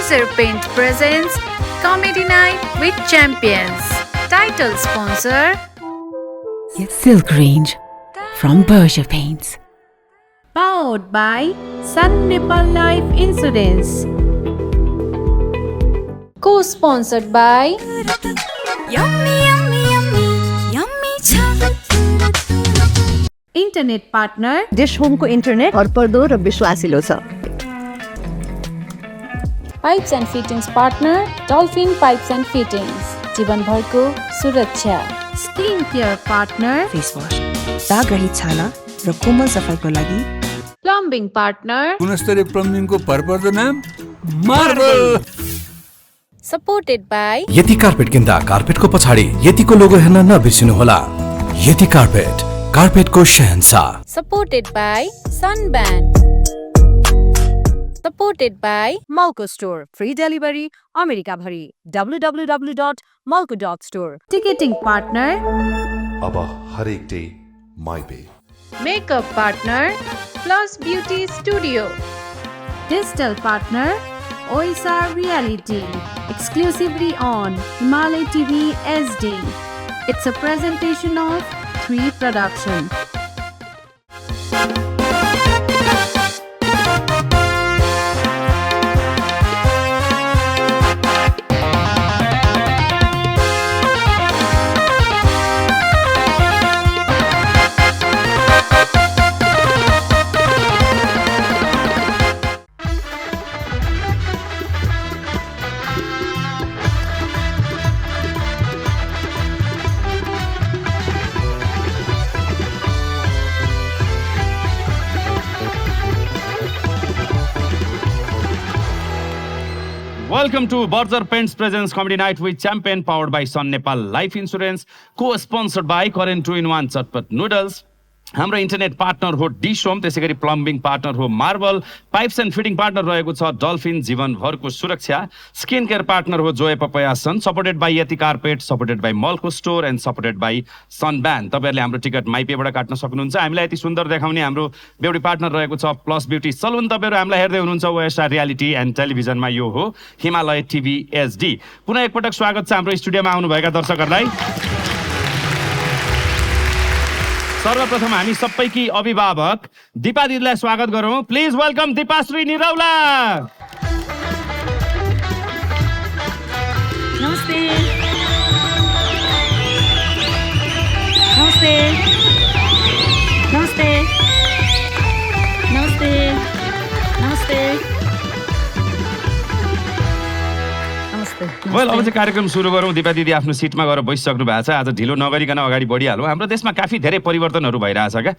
Berger Paint presents Comedy Night with Champions. Title sponsor Silk Range from Berger Paints. powered by Sun Nepal Life Insurance. Co-sponsored by Internet partner dish होमको internet भरपर्दो र विश्वासिलो छ। Pipes and Fittings partner Dolphin Pipes and Fittings. जीवनभरको सुरक्षा. Skin care partner face wash दाग रहित छाला र कोमल सफाइको लागि। Plumbing partner गुणस्तरीय प्लम्बिङको भरपर्दो नाम मार्बल। supported by यति कार्पेट किन्दा कार्पेटको पछाडि यतिको लोगो हेर्न नबिर्सिनुहोला। यति carpet, कार्पेटको Shahenshah. supported by Sunban. Supported by Malco Store, free delivery America भरि www.malco.store. Ticketing partner अब हरेक day my pay. Makeup partner Plus Beauty Studio. Digital partner OISR Reality. Exclusively on Himalay TV SD. It's a presentation of 3 Production. Welcome to Berger Paints presents Comedy Night with Champion, powered by Sun Nepal Life Insurance, co-sponsored by Korean 2-in-1 Chatpat Noodles. हाम्रो internet partner हो dish home, त्यसै गरी plumbing partner हो marble, pipes and fitting partner रहेको छ dolphin जीवनभरको सुरक्षा, skin care partner हो joy papaya sun, supported by Yeti carpet, supported by Malko store and supported by सनब्यान। तपाईँहरूले हाम्रो टिकट माइपेबाट काट्न सक्नुहुन्छ। हामीलाई यति सुन्दर देखाउने हाम्रो ब्युटी पार्टनर रहेको छ प्लस ब्युटी सलुन। तपाईँहरू हामीलाई हेर्दै हुनुहुन्छ ओएसआर रियालिटी एन्ड टेलिभिजनमा, यो हो हिमालय टिभी एचडी। पुनः एकपटक स्वागत छ हाम्रो स्टुडियोमा आउनुभएका दर्शकहरूलाई। सर्वप्रथम हामी सबैकी अभिभावक दिपा दिदीलाई स्वागत गरौँ। Please welcome Dipashree Niraula. नमस्ते नमस्ते नमस्ते नमस्ते नमस्ते नमस्ते। वेल, अब चाहिँ कार्यक्रम सुरु गरौँ। दिपा दिदी आफ्नो सिटमा गएर बसिसक्नु भएको छ। आज ढिलो नगरिकन अगाडि बढिहालौँ। हाम्रो देशमा काफी धेरै परिवर्तनहरू भइरहेछ क्या।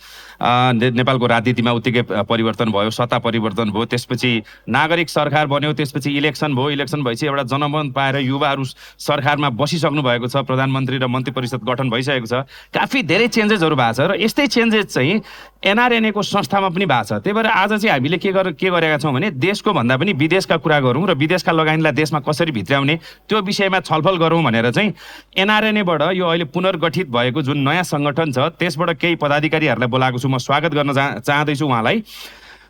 नेपालको राजनीतिमा उत्तिकै परिवर्तन भयो, सत्ता परिवर्तन भयो, त्यसपछि नागरिक सरकार बन्यो, त्यसपछि इलेक्सन भयो, इलेक्सन भएपछि एउटा जनमत पाएर युवाहरू सरकारमा बसिसक्नु भएको छ, प्रधानमन्त्री र मन्त्री परिषद गठन भइसकेको छ। काफी धेरै चेन्जेसहरू भएको छ र यस्तै चेन्जेस चाहिँ एनआरएनएको संस्थामा पनि भएको छ। त्यही भएर आज चाहिँ हामीले के गरेका छौँ भने देशको भन्दा पनि विदेशका कुरा गरौँ र विदेशका लगानीलाई देशमा कसरी भित्र्याउने त्यो विषयमा छलफल गरौँ भनेर चाहिँ एनआरएनएबाट यो अहिले पुनर्गठित भएको जुन नयाँ सङ्गठन छ त्यसबाट केही पदाधिकारीहरूलाई बोलाएको छु। म स्वागत गर्न चाहँदैछु उहाँलाई।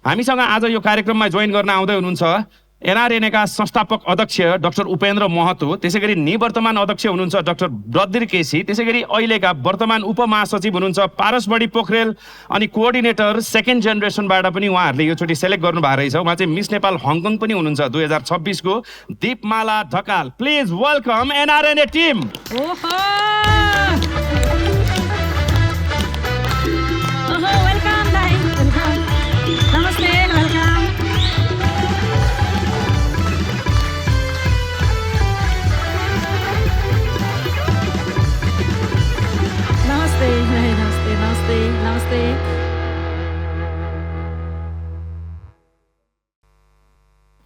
हामीसँग आज यो कार्यक्रममा जोइन गर्न आउँदै हुनुहुन्छ एनआरएनएका संस्थापक अध्यक्ष डाक्टर उपेन्द्र महतो, त्यसै गरी निवर्तमान अध्यक्ष हुनुहुन्छ डाक्टर बद्री केसी, त्यसै गरी अहिलेका वर्तमान उपमहासचिव हुनुहुन्छ पारस बडी पोखरेल, अनि कोअर्डिनेटर सेकेन्ड जेनेरेसनबाट पनि उहाँहरूले योचोटि सेलेक्ट गर्नु भएको रहेछ। उहाँ चाहिँ मिस नेपाल हङकङ पनि हुनुहुन्छ 2026 को Deepmala Dhakal. Please welcome NRNA team.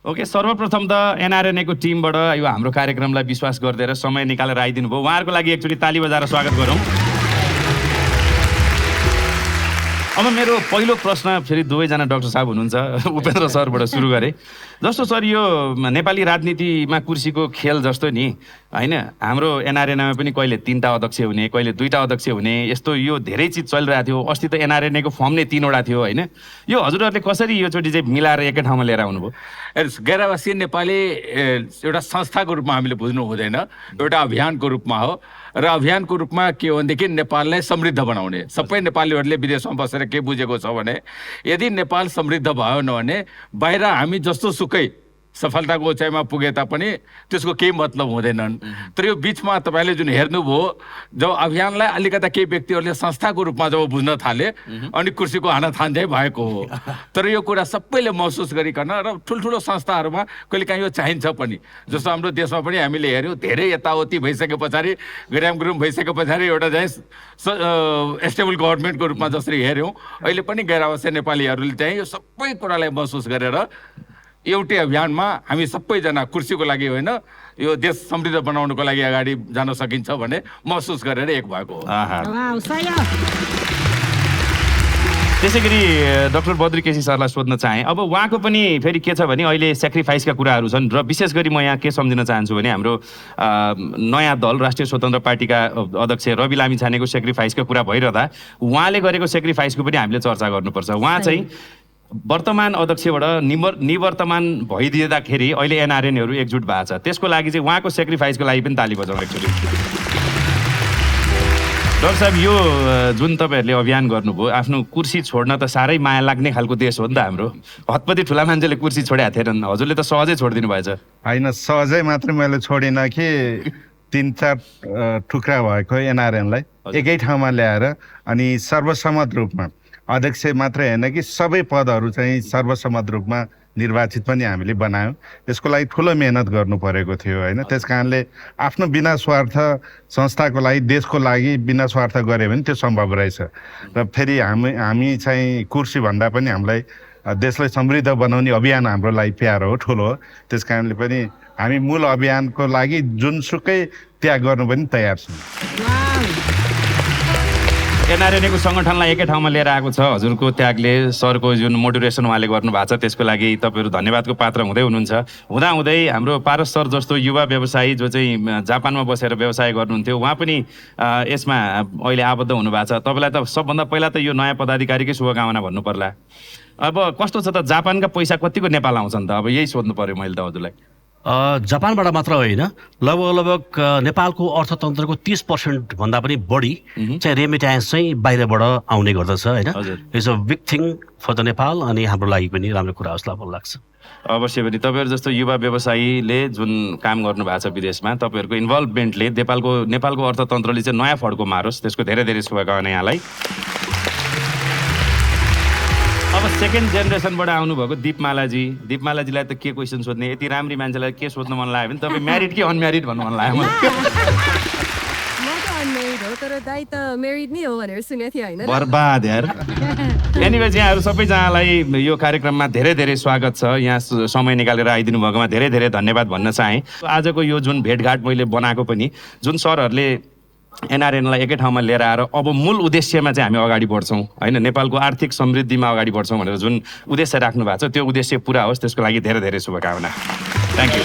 Okay, सर्वप्रथम त एनआरएनएको टिमबाट यो हाम्रो कार्यक्रमलाई विश्वास गरिदिएर समय निकालेर आइदिनु भयो। उहाँहरूको लागि एकचोटि ताली बजाएर स्वागत गरौँ। अब मेरो पहिलो प्रश्न फेरि दुवैजना डाक्टर साहब हुनुहुन्छ उपेन्द्र सरबाट सुरु गरेँ जस्तो सर यो नेपाली राजनीतिमा कुर्सीको खेल जस्तो नि होइन हाम्रो एनआरएनएमा पनि कहिले 3टा अध्यक्ष हुने कहिले 2टा अध्यक्ष हुने यस्तो यो धेरै चिज चलिरहेको थियो अस्ति त एनआरएनएको फर्म नै 3वटा थियो होइन यो हजुरहरूले कसरी योचोटि चाहिँ मिलाएर एकै ठाउँमा लिएर आउनुभयो गैरवासी नेपाली एउटा संस्थाको रूपमा हामीले बुझ्नु हुँदैन एउटा अभियानको रूपमा हो र अभियानको रूपमा के हो भनेदेखि नेपाललाई समृद्ध बनाउने सबै नेपालीहरूले विदेशमा बसेर के बुझेको छ भने यदि नेपाल समृद्ध भयो भने बाहिर हामी जस्तो सुकै सफलताको उचाइमा पुगे तापनि त्यसको केही मतलब हुँदैनन् तर यो बिचमा तपाईँले जुन हेर्नुभयो जब अभियानलाई अलिकता केही व्यक्तिहरूले संस्थाको रूपमा जब बुझ्न थाले अनि कुर्सीको हानाथान चाहिँ भएको हो तर यो कुरा सबैले महसुस गरिकन र ठुल्ठुलो संस्थाहरूमा कहिलेकाहीँ यो चाहिन्छ पनि जस्तो हाम्रो देशमा पनि हामीले हेऱ्यौँ धेरै यताउति भइसके पछाडि गराम गुरुम भइसके पछाडि एउटा चाहिँ स्टेबल गभर्मेन्टको रूपमा जसरी हेऱ्यौँ अहिले पनि गैरआवासीय नेपालीहरूले चाहिँ यो सबै कुरालाई महसुस गरेर एउटै अभियानमा हामी सबैजना कुर्सीको लागि होइन यो देश समृद्ध बनाउनको लागि अगाडि जान सकिन्छ भने महसुस गरेर एक भएको हो त्यसै गरी डाक्टर बद्री केसी सरलाई सोध्न चाहेँ अब उहाँको पनि फेरि के छ भने अहिले सेक्रिफाइसका कुराहरू छन् र विशेष गरी म यहाँ के सम्झिन चाहन्छु भने हाम्रो नयाँ दल राष्ट्रिय स्वतन्त्र पार्टीका अध्यक्ष रवि लामिछानेको सेक्रिफाइसको कुरा भइरहँदा उहाँले गरेको सेक्रिफाइसको पनि हामीले चर्चा गर्नुपर्छ उहाँ चाहिँ वर्तमान अध्यक्षबाट निवर्तमान भइदिँदाखेरि अहिले एनआरएनहरू एकजुट भएको छ त्यसको लागि चाहिँ उहाँको सेक्रिफाइसको लागि पनि ताली बजाउँ एक्चुअली डाक्टर साहब यो जुन तपाईँहरूले अभियान गर्नुभयो आफ्नो कुर्सी छोड्न त साह्रै माया लाग्ने खालको देश हो नि त हाम्रो हतपति ठुला मान्छेले कुर्सी छोडेका थिएनन् हजुरले त सहजै छोडिदिनु भएछ होइन सहजै मात्रै मैले छोडिनँ कि 3-4 टुक्रा भएको एनआरएनलाई एकै ठाउँमा ल्याएर अनि सर्वसम्मत रूपमा अध्यक्ष मात्रै होइन कि सबै पदहरू चाहिँ सर्वसम्मत रूपमा निर्वाचित पनि हामीले बनायौँ यसको लागि ठुलो मेहनत गर्नु परेको थियो होइन त्यस कारणले आफ्नो बिना स्वार्थ संस्थाको लागि देशको लागि बिना स्वार्थ गऱ्यो भने त्यो सम्भव रहेछ र फेरि हामी चाहिँ कुर्सी भन्दा पनि हामीलाई देशलाई समृद्ध बनाउने अभियान हाम्रो लागि प्यारो हो ठुलो हो त्यस कारणले पनि हामी मूल अभियानको लागि जुनसुकै त्याग गर्नु पनि तयार छौँ एनआरएनएको सङ्गठनलाई एकै ठाउँमा लिएर आएको छ हजुरको त्यागले सरको जुन मोटिभेसन उहाँले गर्नुभएको छ त्यसको लागि तपाईँहरू धन्यवादको पात्र हुँदै हुनुहुन्छ हुँदाहुँदै हाम्रो पारस सर जस्तो युवा व्यवसायी जो चाहिँ जापानमा बसेर व्यवसाय गर्नुहुन्थ्यो उहाँ पनि यसमा अहिले आबद्ध हुनुभएको छ तपाईँलाई त सबभन्दा पहिला त यो नयाँ पदाधिकारीकै शुभकामना भन्नु पर्ला अब कस्तो छ त जापानका पैसा कतिको नेपाल आउँछन् त अब यही सोध्नु पर्यो मैले त हजुरलाई जापानबाट मात्र होइन लगभग नेपालको अर्थतन्त्रको 30% भन्दा पनि बढी चाहिँ रेमिट्यान्स चाहिँ बाहिरबाट आउने गर्दछ होइन it's a big thing for the Nepal अनि हाम्रो लागि पनि राम्रो कुरा जस्तो मलाई लाग्छ अवश्य पनि तपाईँहरू जस्तो युवा व्यवसायीले जुन काम गर्नु भएको छ विदेशमा तपाईँहरूको इन्भल्भमेन्टले नेपालको अर्थतन्त्रले चाहिँ नयाँ फड्को मारोस् त्यसको धेरै धेरै शुभकामना यहाँलाई अब सेकेन्ड जेनेरेसनबाट आउनुभएको दिपमालाजीलाई त के क्वेसन सोध्ने यति राम्री मान्छेलाई के सोध्नु मन लाग्यो भने तपाईँ म्यारिड कि अनम्यारिड भन्नु मन लाग्यो मलाई बर्बाद यार एनिवेज यहाँहरू सबैजनालाई यो कार्यक्रममा धेरै धेरै स्वागत छ यहाँ समय निकालेर आइदिनु भएकोमा धेरै धेरै धन्यवाद भन्न चाहेँ आजको यो जुन भेटघाट मैले बनाएको पनि जुन सरहरूले एनआरएनलाई एकै ठाउँमा लिएर आएर अब मूल उद्देश्यमा चाहिँ हामी अगाडि बढ्छौँ होइन नेपालको आर्थिक समृद्धिमा अगाडि बढ्छौँ भनेर जुन उद्देश्य राख्नु भएको छ त्यो उद्देश्य पुरा होस् त्यसको लागि धेरै धेरै शुभकामना थ्याङ्क यू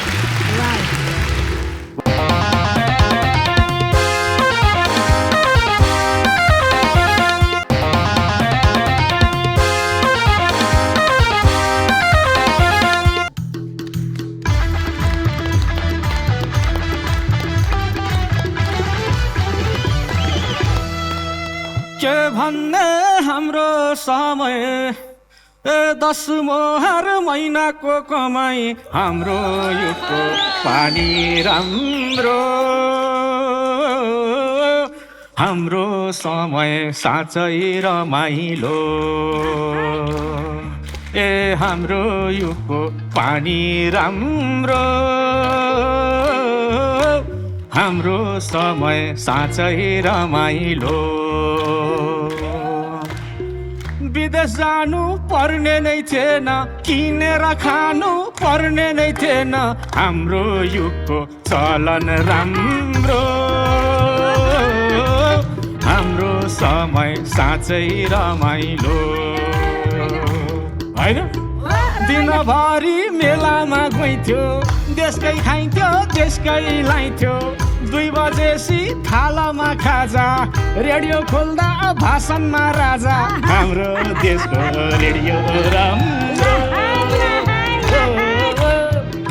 के भन्ने हाम्रो समय 10 मोहर महिनाको कमाई हाम्रो युगको पानी राम्रो हाम्रो समय साँच्चै रमाइलो हाम्रो युगको पानी राम्रो हाम्रो समय साँच्चै रमाइलो विदेश जानु पर्ने नै थिएन किनेर खानु पर्ने नै थिएन हाम्रो युगको चलन राम्रो हाम्रो समय साँच्चै रमाइलो होइन दिनभरि मेलामा गइन्थ्यो देशकै खाइन्थ्यो देशकै लाइन्थ्यो 2 बजेसी थालामा खाजा रेडियो खोल्दा भाषणमा राजा हाम्रो देशको रेडियो राम्रो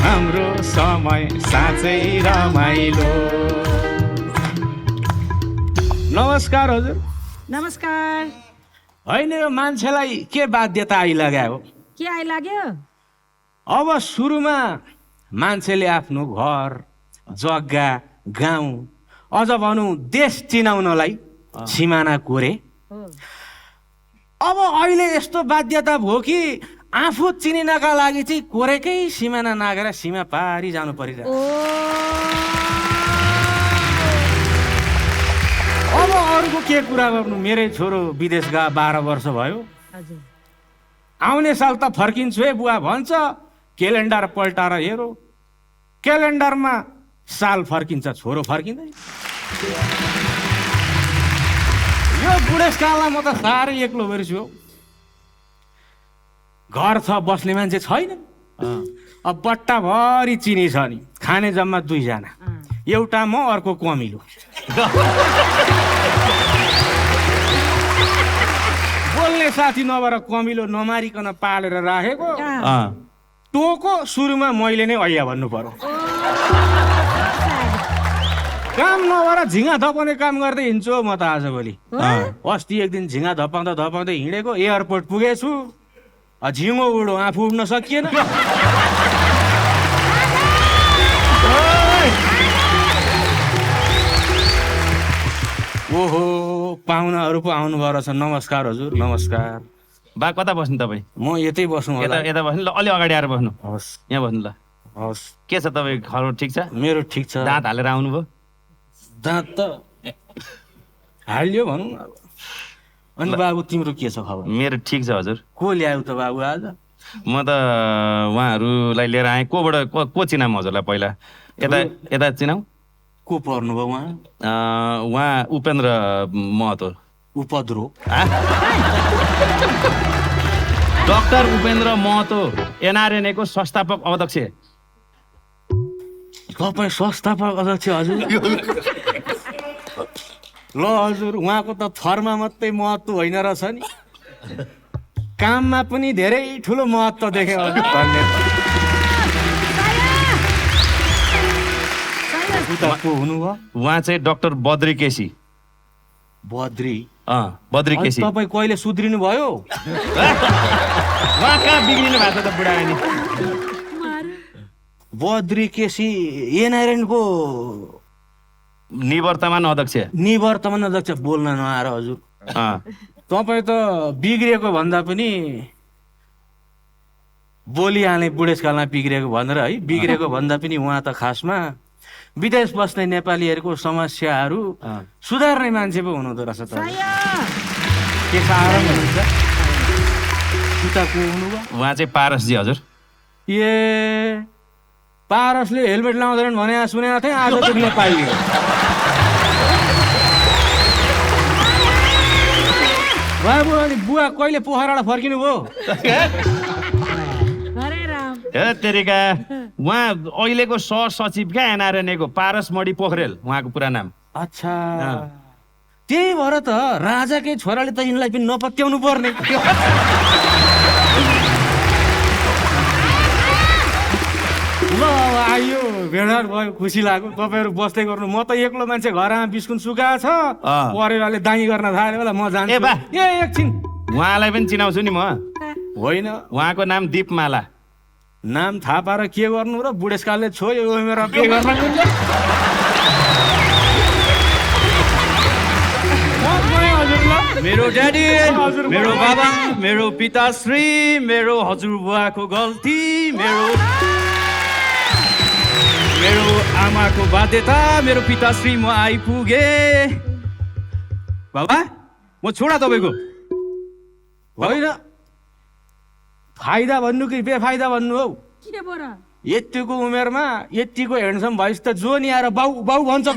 हाम्रो समय साँच्चै रमाइलो नमस्कार हजुर नमस्कार होइन यो मान्छेलाई के बाध्यता आइलाग्यो के आइलाग्यो अब सुरुमा मान्छेले आफ्नो घर जग्गा गाउँ अझ भनौँ देश चिनाउनलाई सिमाना कोरे अब अहिले यस्तो बाध्यता भयो कि आफू चिनिनका लागि चाहिँ कोरेकै सिमाना नागेर सीमा पारी जानु परिरहेको अब अरूको के कुरा गर्नु मेरै छोरो विदेश गए 12 वर्ष भयो आउने साल त फर्किन्छु है बुवा भन्छ क्यालेन्डर पल्टाएर हेरो क्यालेन्डरमा साल फर्किन्छ छोरो फर्किँदैन यो बुढेसकालमा म त साह्रै एक्लो भइरहेछु घर छ बस्ने मान्छे छैन अब बट्टाभरि चिनी छ नि खाने जम्मा 2 जना एउटा म अर्को कमिलो बोल्ने साथी नभएर कमिलो नमारिकन पालेर राखेको टोको सुरुमा मैले नै ऐया भन्नु पर्यो काम नभएर झिङ्गा धपाउने काम गर्दै हिँड्छु म त आजभोलि अस्ति एक दिन झिङ्गा धपाउँदा धपाउँदै हिँडेको एयरपोर्ट पुगेछु झिङ्गो उडो आफू उड्न सकिएन ओहो पाहुनाहरू पो आउनुभयो रहेछ नमस्कार हजुर नमस्कार बा कता बस्नु तपाईँ म यतै बस्नु होला यता बस्नु ल अलि अगाडि आएर बस्नु हवस् यहाँ बस्नु ल हवस् के छ तपाईँ खबर ठिक छ मेरो ठिक छ दाँत हालेर आउनुभयो दाँत त हाल्यो भनौँ अब अनि बाबु तिम्रो के छ खबर मेरो ठिक छ हजुर को ल्यायो त बाबु आज म त उहाँहरूलाई लिएर आएँ कोबाट को चिनाम हजुरलाई पहिला यता यता चिनाऊ को पर्नुभयो उहाँ उहाँ उपेन्द्र महतो उपद्रो डाक्टर उपेन्द्र महतो एनआरएनएको संस्थापक अध्यक्ष तपाईँ संस्थापक अध्यक्ष हजुर ल हजुर उहाँको त थरमा मात्रै महत्त्व होइन रहेछ नि काममा पनि धेरै ठुलो महत्त्व देखेँ हजुर हुनुभयो उहाँ चाहिँ डाक्टर बद्री केसी बद्री बद्री केसी तपाईँ कहिले सुध्रिनु भयो उहाँ कहाँ बिग्रिनु भएको त बुढा नि बद्री केसी एनआरएनको निवर्तमान अध्यक्ष बोल्न नआएर हजुर तपाईँ त बिग्रिएको भन्दा पनि बोलिहाल्ने बुढेसकालमा बिग्रिएको भनेर है बिग्रिएको भन्दा पनि उहाँ त खासमा विदेश बस्ने नेपालीहरूको समस्याहरू सुधार्ने मान्छे पो हुनुहुँदो रहेछ त के कारण हुनुहुन्छ उहाँ चाहिँ पारसजी हजुर ए पारसले हेलमेट लाउँदैन भने सुनेको थिएँ आज त नेपाली बाबु अनि बुवा कहिले पोखराबाट फर्किनु भयो तेरिका उहाँ अहिलेको सहसचिव क्या एनआरएनएको पारस मणि पोखरेल उहाँको पुरा नाम अच्छा त्यही भएर त राजाकै छोराले त यिनलाई पनि नपत्याउनु पर्ने ल आइयो भेडाट भयो खुसी लाग्यो तपाईँहरू बस्दै गर्नु म त एक्लो मान्छे घरमा बिस्कुट सुकाएको छ परेवाले दाई गर्न थाल्यो होला म जान्छु ए एकछिन उहाँलाई पनि चिनाउँछु नि म होइन उहाँको नाम दीपमाला नाम थाहा पाएर के गर्नु र बुढेसकालले छोयो मेरो के गर्न मेरो ड्याडी मेरो बाबा मेरो पिताश्री मेरो हजुरबुवाको गल्ती मेरो आमाको बाध्यता मेरो पिताश्री म आइपुगे बाबा म छोडा तपाईँको होइन फाइदा भन्नु कि बेफाइदा भन्नु हौ यतिको उमेरमा यतिको ह्यान्डसम भइस त जो नि आएर बाउ बाउ भन्छ त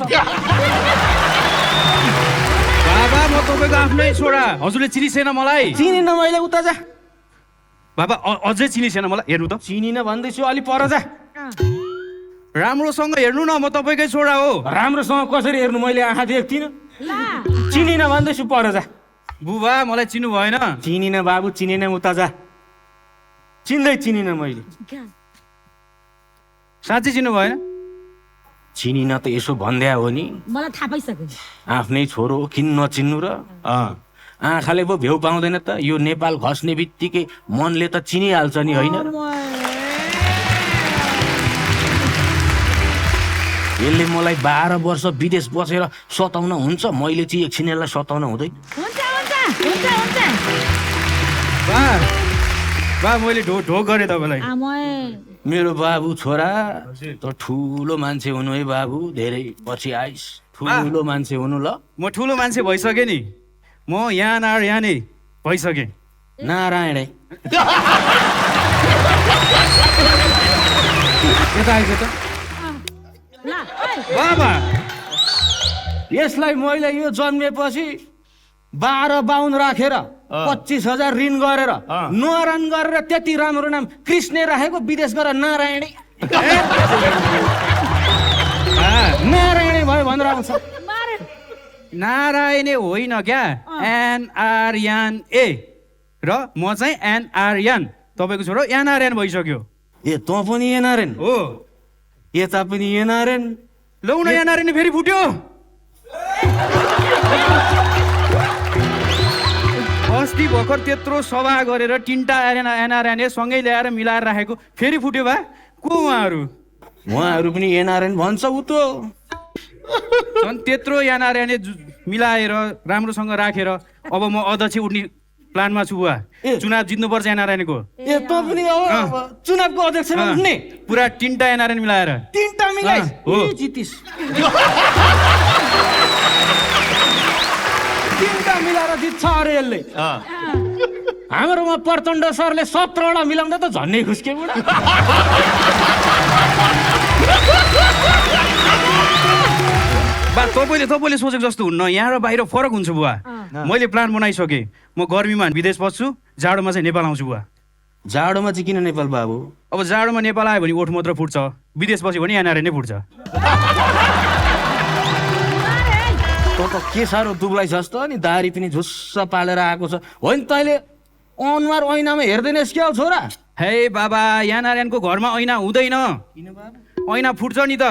बाबा म तपाईँको आफ्नै छोरा हजुरले चिनिसेन मलाई चिनिन मैले उता जा बाबा अझै चिनिसेन मलाई हेर्नु त चिनिन भन्दैछु अलि पर जा राम्रोसँग हेर्नु न म तपाईँकै छोरा हो राम्रोसँग कसरी हेर्नु मैले आँखा देख्दिनँ चिनिन भन्दैछु पर जा बुबा मलाई चिन्नु भएन चिनिन बाबु चिनिन उता जा चिनिन मैले साँच्चै चिन्नु भएन चिनिन त यसो भन्दै हो नि मलाई थाहा पाइसक्यो आफ्नै छोरो हो किन नचिन्नु र आँखाले पो भ्यू पाउँदैन त यो नेपाल खस्ने बित्तिकै मनले त चिनिहाल्छ नि होइन यसले मलाई 12 वर्ष विदेश बसेर सताउन हुन्छ मैले चाहिँ एकछिन यसलाई सताउन हुँदैन बा मैले ढोक गरेँ तपाईँलाई मेरो बाबु छोरा त ठुलो मान्छे हुनु है बाबु धेरै पछि आइस ठुलो मान्छे हुनु ल म ठुलो मान्छे भइसकेँ नि म यहाँ नै भइसकेँ नारायण यता आइज त बाबा यसलाई मैले यो जन्मेपछि 12 बाहुन राखेर 25,000 ऋण गरेर नुहारन गरेर त्यति राम्रो नाम कृष्ण राखेको विदेश गएर नारायणी नारायणी भयो भनेर आउँछ नारायणे होइन क्या NRN-A र म चाहिँ NRN तपाईँको छोरो NRN भइसक्यो ए तँ पनि NRN हो यता पनि NRN लौ न NRN फेरि फुट्यो अस्ति भर्खर त्यत्रो सभा गरेर 3टा NRN सँगै ल्याएर मिलाएर राखेको फेरि फुट्यो बा को उहाँहरू पनि NRN भन्छ उ त झन् त्यत्रो NRN मिलाएर राम्रोसँग राखेर अब म अध्यक्ष उठ्ने प्लानमा छु बुवा चुनाव जित्नुपर्छ NRN को ए त पनि चुनावको अध्यक्षमा उठ्ने पुरा 3टा NRN मिलाएर 3टा मिलाइस जितिस 3टा मिलाएर जित्छ अरे यसले हाम्रोमा प्रचण्ड सरले 17वटा मिलाउँदा त झन्नै खुस्के बुढा बा तपाईँले सोचेको जस्तो हुन्न यहाँ र बाहिर फरक हुन्छ बुवा मैले प्लान बनाइसकेँ म गर्मीमा विदेश बस्छु जाडोमा चाहिँ नेपाल आउँछु बुवा जाडोमा चाहिँ किन नेपाल बाबु अब जाडोमा नेपाल आयो भने ओठ मात्र फुट्छ विदेश बस्यो भने NRN नै फुट्छ त के साह्रो दुब्लाई जस्तो नि दारी पनि झुस्स पालेर आएको छ होइन तैँले अनुहार ऐनामा हेर्दैनस् क्या छोरा हे बाबा NRN को घरमा ऐना हुँदैन ऐना फुट्छ नि त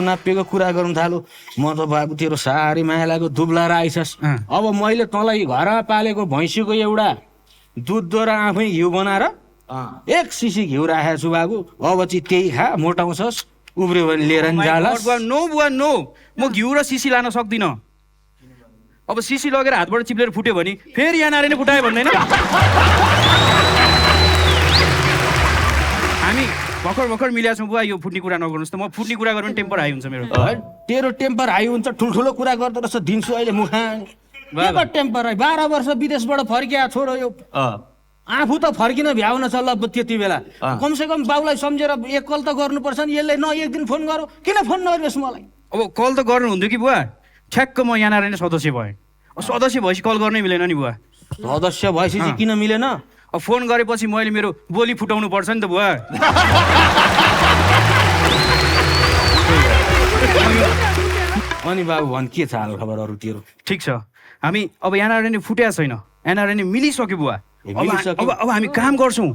नापिएको कुरा गर्नु थालो म त बाबु तेरो साह्रै माया लाग्यो दुब्लाएर आइसस् अब मैले तँलाई घरमा पालेको भैँसीको एउटा दुध द्वारा आफै घिउ बनाएर 1 सिसी घिउ राखेको छु बाबु अब चाहिँ त्यही खा मोटाउँछस् उब्रियो भने लिएर जालास् नो बुवा नो म घिउ र सिसी लान सक्दिनँ अब सिसी लगेर हातबाट चिप्लेर फुट्यो भने फेरि NRN नै फुटायो भन्दैन हामी भर्खर मिलेका छौँ बुवा यो फुट्ने कुरा नगर्नुहोस् त म फुट्ने कुरा गर्नु टेम्पर हाई हुन्छ मेरो तेरो टेम्पर हाई हुन्छ ठुल्ठुलो कुरा गर्दो रहेछ दिन्छु अहिले मुखा टेम्पर हाई 12 वर्ष विदेशबाट फर्किया छोरो यो आफू त फर्किन भ्याउन छ ल त्यति बेला कमसेकम बाउलाई सम्झेर एक कल त गर्नुपर्छ नि यसले न एक दिन फोन गरौँ किन फोन नगर्नुहोस् मलाई अब कल त गर्नु हुन्थ्यो कि बुवा ठ्याक्क म NRN सदस्य भएँ सदस्य भएपछि कल गर्नै मिलेन नि बुवा सदस्य भएपछि चाहिँ किन मिलेन अब फोन गरेपछि मैले मेरो बोली फुटाउनु पर्छ नि त बुवा अनि बाबु भन् के छ हाल खबर अरू तेरो ठिक छ हामी अब NRN फुटेको छैन NRN मिलिसक्यो बुवा अब हामी काम गर्छौँ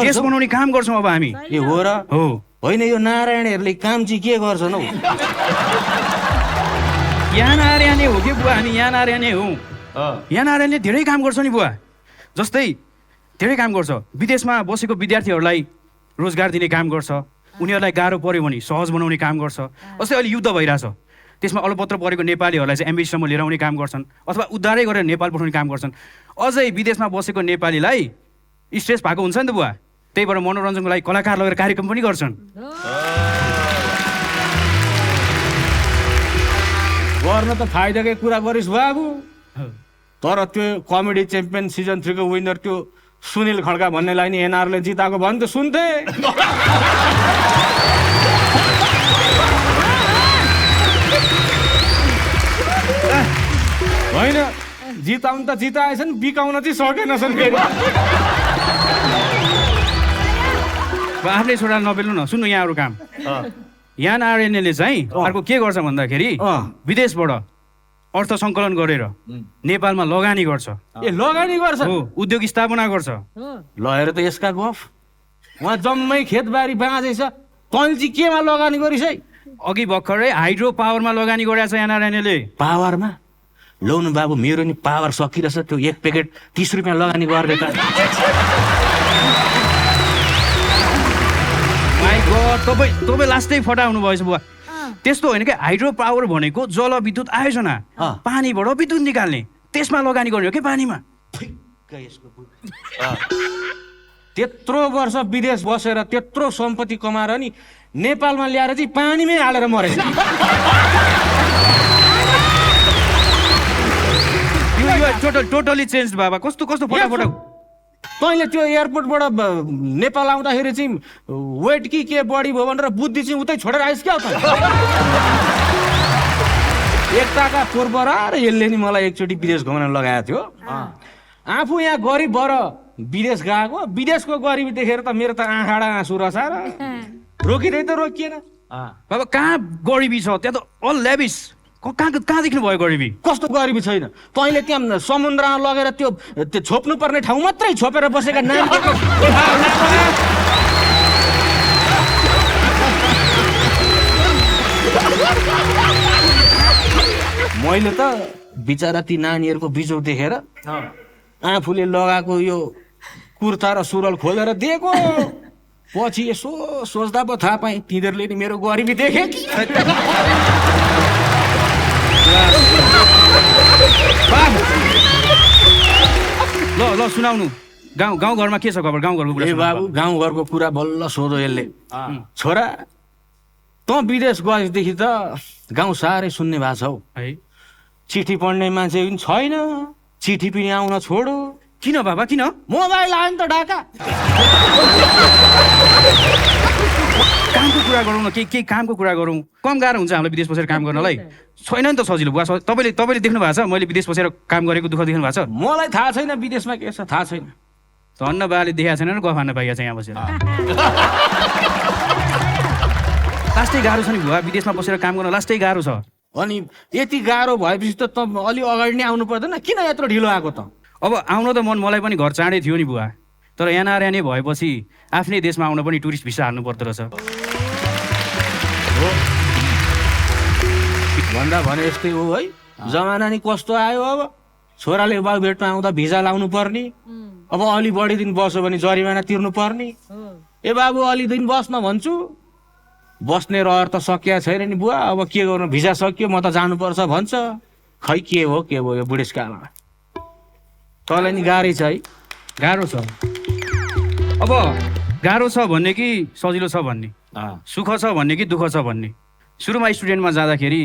देश बनाउने काम गर्छौँ अब हामी ए हो र हो होइन यो नारायणहरूले काम चाहिँ के गर्छन् हौ NRN हो कि बुवा हामी NRN हो NRN धेरै काम गर्छ नि बुवा जस्तै धेरै काम गर्छ विदेशमा बसेको विद्यार्थीहरूलाई रोजगार दिने काम गर्छ उनीहरूलाई गाह्रो पर्यो भने सहज बनाउने काम गर्छ जस्तै अहिले युद्ध भइरहेछ त्यसमा अलपत्र परेको नेपालीहरूलाई चाहिँ एम्बेसीसम्म लिएर आउने काम गर्छन् अथवा उद्धारै गरेर नेपाल पठाउने काम गर्छन् अझै विदेशमा बसेको नेपालीलाई स्ट्रेस भएको हुन्छ नि त बुवा त्यही भएर मनोरञ्जनको लागि कलाकार लगेर कार्यक्रम पनि गर्छन् गर्न त फाइदाकै कुरा गरिस् बाबु तर त्यो कमेडी च्याम्पियन सिजन 3 को विनर त्यो सुनिल खड्का भन्नेलाई नि NRले जिताएको भने त सुन्थे होइन जिताउनु त जिताएछन् बिकाउन चाहिँ सकेनछन् फेरि आफ्नै छोरा नबेल्नु न सुन्नु यहाँ अरू काम यान आरएनएले चाहिँ अर्को के गर्छ भन्दाखेरि विदेशबाट अर्थ सङ्कलन गरेर नेपालमा लगानी गर्छ ए लगानी गर्छ हो उद्योग स्थापना गर्छ ल हेर त यसका गफ उहाँ जम्मै खेतबारी बाँझै छ तैँले चाहिँ केमा लगानी गरिस् है अघि भर्खरै हाइड्रो पावरमा लगानी गरेको छ यान आरएनएले पावरमा लौनु बाबु मेरो नि पावर सकिरहेछ त्यो एक प्याकेट 30 रुपियाँ लगानी गर्ने त तपाईँ लास्टै फटाउनु भएछ बुवा त्यस्तो होइन क्या हाइड्रो पावर भनेको जलविद्युत आयोजना पानीबाट विद्युत निकाल्ने त्यसमा लगानी गर्ने हो कि पानीमा त्यत्रो वर्ष विदेश बसेर त्यत्रो सम्पत्ति कमाएर नि नेपालमा ल्याएर चाहिँ पानीमै हालेर मरेछ टोटली चेन्ज बाबा कस्तो कस्तो फटाफट तैँले त्यो एयरपोर्टबाट नेपाल आउँदाखेरि चाहिँ वेट कि के बढी भयो भनेर बुद्धि चाहिँ उतै छोडेर आइस् क्या त एकताका पोरबरा र यसले नि मलाई एकचोटि विदेश घुमाउन लगाएको थियो आफू यहाँ गरिब भएर विदेश गएको विदेशको गरिबी देखेर त मेरो त आँखाडा आँसु रसाएर रोकिँदै त रोकिएन बाबा कहाँ गरिबी छ त्यहाँ त अल ल्याबिस कहाँ देख्नु भयो गरिबी कस्तो गरिबी छैन तैँले त्यहाँ समुद्रमा लगेर त्यो छोप्नु पर्ने ठाउँ मात्रै छोपेर बसेका नानीको मैले त बिचरा ती नानीहरूको बिजौ देखेर आफूले लगाएको यो कुर्ता र सुरल खोलेर दिएको पछि यसो सोच्दा पो थाहा पाएँ तिनीहरूले नि मेरो गरिबी देखे ल सुनाउनु गाउँघरमा के छ खबर गाउँघरको कुरा बाबु गाउँघरको कुरा बल्ल सोधो यसले छोरा तँ विदेश गएदेखि त गाउँ साह्रै सुन्ने भएको छ हौ है चिठी पढ्ने मान्छे पनि छैन चिठी पनि आउन छोडो किन बाबा किन मोबाइल आयो नि त ढाका कामको कुरा गरौँ न केही कामको कुरा गरौँ कम गाह्रो हुन्छ हामीलाई विदेश बसेर काम गर्नलाई छैन नि त सजिलो बुवा तपाईँले देख्नु भएको छ मैले विदेश बसेर काम गरेको दुःख देख्नु भएको छ मलाई थाहा छैन विदेशमा के छ थाहा छैन धन्न बाले देखाएको छैन गफ हान्न पाइएको छ यहाँ बसेर लास्टै गाह्रो छ नि बुवा विदेशमा बसेर काम गर्न लास्टै गाह्रो छ अनि यति गाह्रो भएपछि त अलि अगाडि नै आउनु पर्दैन किन यत्रो ढिलो आएको त अब आउन त मलाई पनि घर चाँडै थियो नि बुवा तर एनआरएनए भएपछि आफ्नै देशमा आउन पनि टुरिस्ट भिसा हाल्नु पर्दो रहेछ भन्दा भने यस्तै हो है जमाना नि कस्तो आयो अब छोराले बाउ भेटमा आउँदा भिजा लाउनु पर्ने अब अलि बढी दिन बस्यो भने जरिमाना तिर्नु पर्ने ए बाबु अलि दिन बस्न भन्छु बस्ने रहर त सकिया छैन नि बुवा अब के गर्नु भिजा सकियो म त जानुपर्छ भन्छ खै के हो यो बुढेसकालमा तँलाई नि गाह्रै छ है गाह्रो छ अब गाह्रो छ भन्ने कि सजिलो छ भन्ने सुख छ भन्ने कि दुःख छ भन्ने सुरुमा स्टुडेन्टमा जाँदाखेरि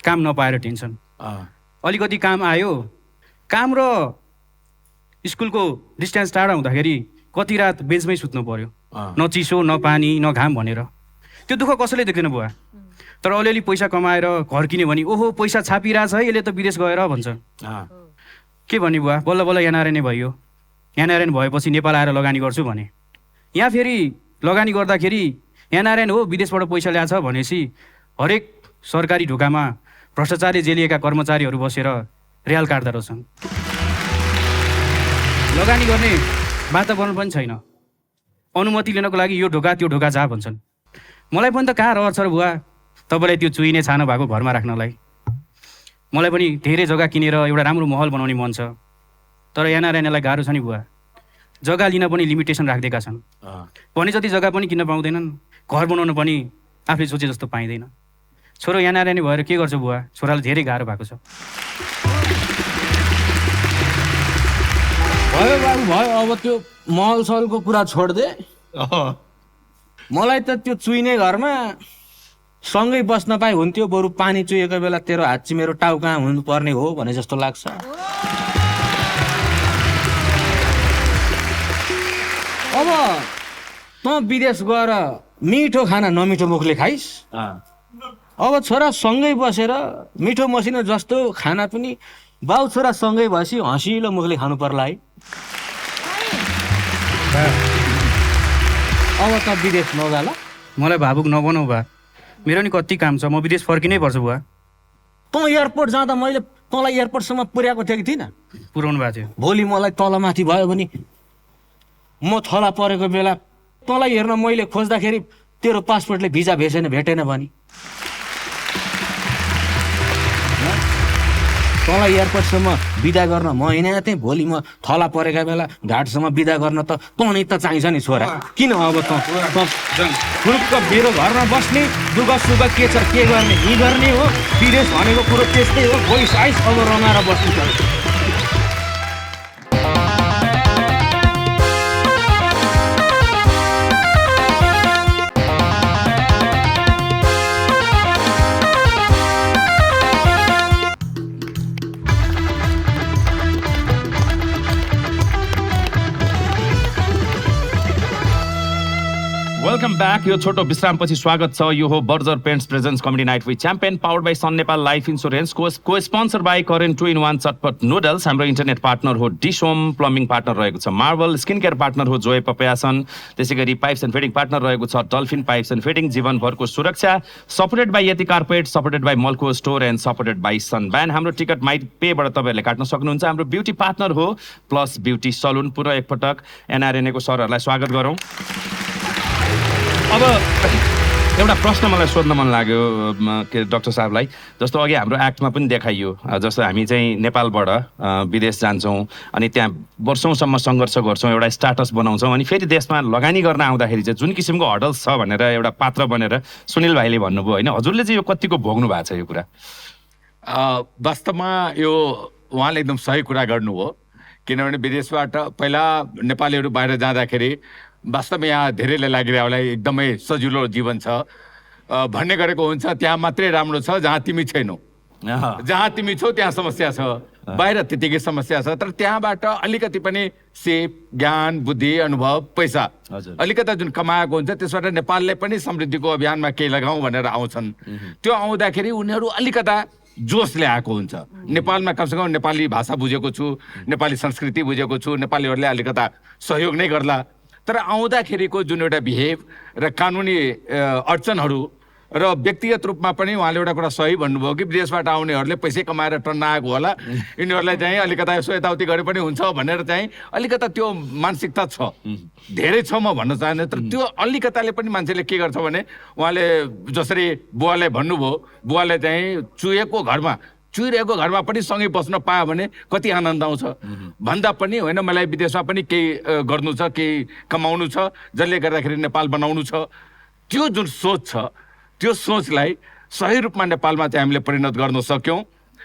काम नपाएर टेन्सन अलिकति काम आयो काम र स्कुलको डिस्टेन्स टाढा हुँदाखेरि कति रात बेन्चमै सुत्नु पर्यो न चिसो न पानी न घाम भनेर त्यो दुःख कसैले देख्दैन बुवा तर अलिअलि पैसा कमाएर घर किन्यो भने ओहो पैसा छापिरहेछ है यसले त विदेश गएर भन्छ के भन्ने बुवा बल्ल बल्ल एनआरएनए भयो एनआरएन भएपछि नेपाल आएर लगानी गर्छु भने यहाँ फेरि लगानी गर्दाखेरि एनआरएन हो विदेशबाट पैसा ल्याएछ भनेपछि हरेक सरकारी ढोकामा भ्रष्टाचारले जेलिएका कर्मचारीहरू बसेर रियाल काट्दा रहेछन् लगानी गर्ने वातावरण पनि छैन अनुमति लिनको लागि यो ढोका त्यो ढोका जा भन्छन् मलाई पनि त कहाँ रहर छ र बुवा तपाईँलाई त्यो चुइने छानो भएको घरमा राख्नलाई मलाई पनि धेरै जग्गा किनेर एउटा राम्रो महल बनाउने मन छ तर एनआरएनएलाई गाह्रो छ नि बुवा जग्गा लिन पनि लिमिटेसन राखिदिएका छन् भने जति जग्गा पनि किन्न पाउँदैनन् घर बनाउन पनि आफूले सोचे जस्तो पाइँदैन छोरो एनआरएनए भएर के गर्छ बुवा छोरालाई धेरै गाह्रो भएको छ भयो बाबु भयो अब त्यो महल सहलको कुरा छोड्दे मलाई त त्यो चुइने घरमा सँगै बस्न पाए हुन्थ्यो बरु पानी चुहेको बेला तेरो हात चाहिँ मेरो टाउ कहाँ हुनुपर्ने हो भने जस्तो लाग्छ अब तँ विदेश गएर मिठो खाना नमिठो मुखले खाइस् अब छोरा सँगै बसेर मिठो मसिनो जस्तो खाना पनि बाउ छोरा सँगै भएपछि हँसिलो मुखले खानु पर्ला है। अब त विदेश नजा ल। मलाई भावुक नबनाऊ बा, मेरो नि कति काम छ, म विदेश फर्किनै पर्छ बुवा। तँ एयरपोर्ट जाँदा मैले तँलाई एयरपोर्टसम्म पुर्याएको थिएँ कि थिइनँ? पुऱ्याउनु भएको थियो। भोलि मलाई तलमाथि भयो भने म थला परेको बेला तँलाई हेर्न मैले खोज्दाखेरि तेरो पासपोर्टले भिजा भेटेन भने तँलाई एयरपोर्टसम्म बिदा गर्न म हिँडेको थिएँ, भोलि म थला परेका बेला घाटसम्म बिदा गर्न त तँलाई त चाहिन्छ नि छोरा। किन अब त फुरुक्क मेरो घरमा बस्ने, दुःख सुख के छ के गर्ने यी गर्ने हो। विदेश भनेको कुरो त्यस्तै हो, भोइस आइस अब रमाएर बस्नु छ। Welcome back. यो छोटो विश्रामपछि स्वागत छ। यो हो Berger Paints presents comedy night with champion, powered by Sun Nepal life insurance, को sponsor by Current 2-in-1 Chatpat noodles. हाम्रो इन्टरनेट पार्टनर हो डिस होम, प्लम्बिङ पार्टनर रहेको छ मार्बल, स्किन केयर पार्टनर हो जोय पपयासन, त्यसै गरी पाइप्स एन्ड फिटिङ पार्टनर रहेको छ डल्फिन पाइप्स एन्ड फिटिङ, जीवनभरको सुरक्षा। Supported by Yeti carpet, supported by Malko store and supported by sun ब्यान। हाम्रो टिकट माइट पेबाट तपाईँहरूले काट्न सक्नुहुन्छ। हाम्रो ब्युटी पार्टनर हो प्लस ब्युटी सलुन। पुनः एकपटक एनआरएनएको सरहरूलाई स्वागत गरौँ। अब एउटा प्रश्न मलाई सोध्न मन लाग्यो के डाक्टर साहबलाई, जस्तो अघि हाम्रो एक्टमा पनि देखाइयो, जस्तो हामी चाहिँ नेपालबाट विदेश जान्छौँ अनि त्यहाँ वर्षौँसम्म सङ्घर्ष गर्छौँ, एउटा स्टाटस बनाउँछौँ, अनि फेरि देशमा लगानी गर्न आउँदाखेरि चाहिँ जुन किसिमको हडल्स छ भनेर एउटा पात्र बनेर सुनिल भाइले भन्नुभयो होइन, हजुरले चाहिँ यो कतिको भोग्नु भएको छ यो कुरा? वास्तवमा यो उहाँले एकदम सही कुरा गर्नुभयो। किनभने विदेशबाट पहिला नेपालीहरू बाहिर जाँदाखेरि वास्तवमा यहाँ धेरैले लागिरहेकोलाई एकदमै सजिलो जीवन छ भन्ने गरेको हुन्छ। त्यहाँ मात्रै राम्रो छ जहाँ तिमी छैनौ, जहाँ तिमी छौ त्यहाँ समस्या छ, बाहिर त्यतिकै समस्या छ। तर त्यहाँबाट अलिकति पनि सिप, ज्ञान, बुद्धि, अनुभव, पैसा अलिकति जुन कमाएको हुन्छ त्यसबाट नेपालले पनि समृद्धिको अभियानमा केही लगाउँ भनेर आउँछन्। त्यो आउँदाखेरि उनीहरू अलिकता जोस ल्याएको हुन्छ। नेपालमा कमसेकम नेपाली भाषा बुझेको छु, नेपाली संस्कृति बुझेको छु, नेपालीहरूले अलिकता सहयोग नै गर्ला। तर आउँदाखेरिको जुन एउटा बिहेभ र कानुनी अडचनहरू र व्यक्तिगत रूपमा पनि उहाँले एउटा कुरा सही भन्नुभयो कि विदेशबाट आउनेहरूले पैसै कमाएर टन्न आएको होला, यिनीहरूलाई चाहिँ अलिकता यसो यताउति गरे पनि हुन्छ भनेर चाहिँ अलिकता त्यो मानसिकता छ। धेरै छ म भन्न चाहन्न, तर त्यो अलिकताले पनि मान्छेले के गर्छ भने उहाँले जसरी बुवाले भन्नुभयो, बुवाले चाहिँ चुहिरहेको घरमा पनि सँगै बस्न पायो भने कति आनन्द आउँछ भन्दा पनि होइन, मलाई विदेशमा पनि केही गर्नु छ, केही कमाउनु छ, जसले गर्दाखेरि नेपाल बनाउनु छ। त्यो जुन सोच छ त्यो सोचलाई सही रूपमा नेपालमा चाहिँ हामीले परिणत गर्न सक्यौँ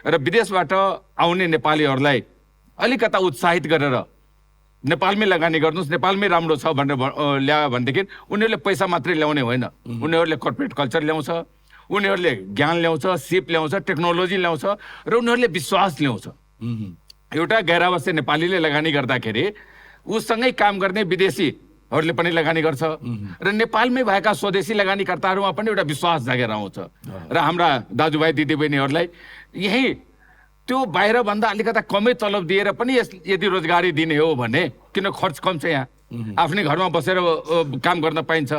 र विदेशबाट आउने नेपालीहरूलाई अलिकता उत्साहित गरेर नेपालमै लगानी गर्नुहोस्, नेपालमै राम्रो छ भनेर ल्यायो भनेदेखि उनीहरूले पैसा मात्रै ल्याउने होइन, उनीहरूले कर्पोरेट कल्चर ल्याउँछ, उनीहरूले ज्ञान ल्याउँछ, सिप ल्याउँछ, टेक्नोलोजी ल्याउँछ र उनीहरूले विश्वास ल्याउँछ। एउटा गैर-आवासीय नेपालीले लगानी गर्दाखेरि उसँगै काम गर्ने विदेशीहरूले पनि लगानी गर्छ र नेपालमै भएका स्वदेशी लगानीकर्ताहरूमा पनि एउटा विश्वास जागेर आउँछ। र हाम्रा दाजुभाइ दिदीबहिनीहरूलाई यही त्यो बाहिरभन्दा अलिकता कमै तलब दिएर पनि यदि रोजगारी दिने हो भने, किन खर्च कम छ यहाँ, आफ्नै घरमा बसेर काम गर्न पाइन्छ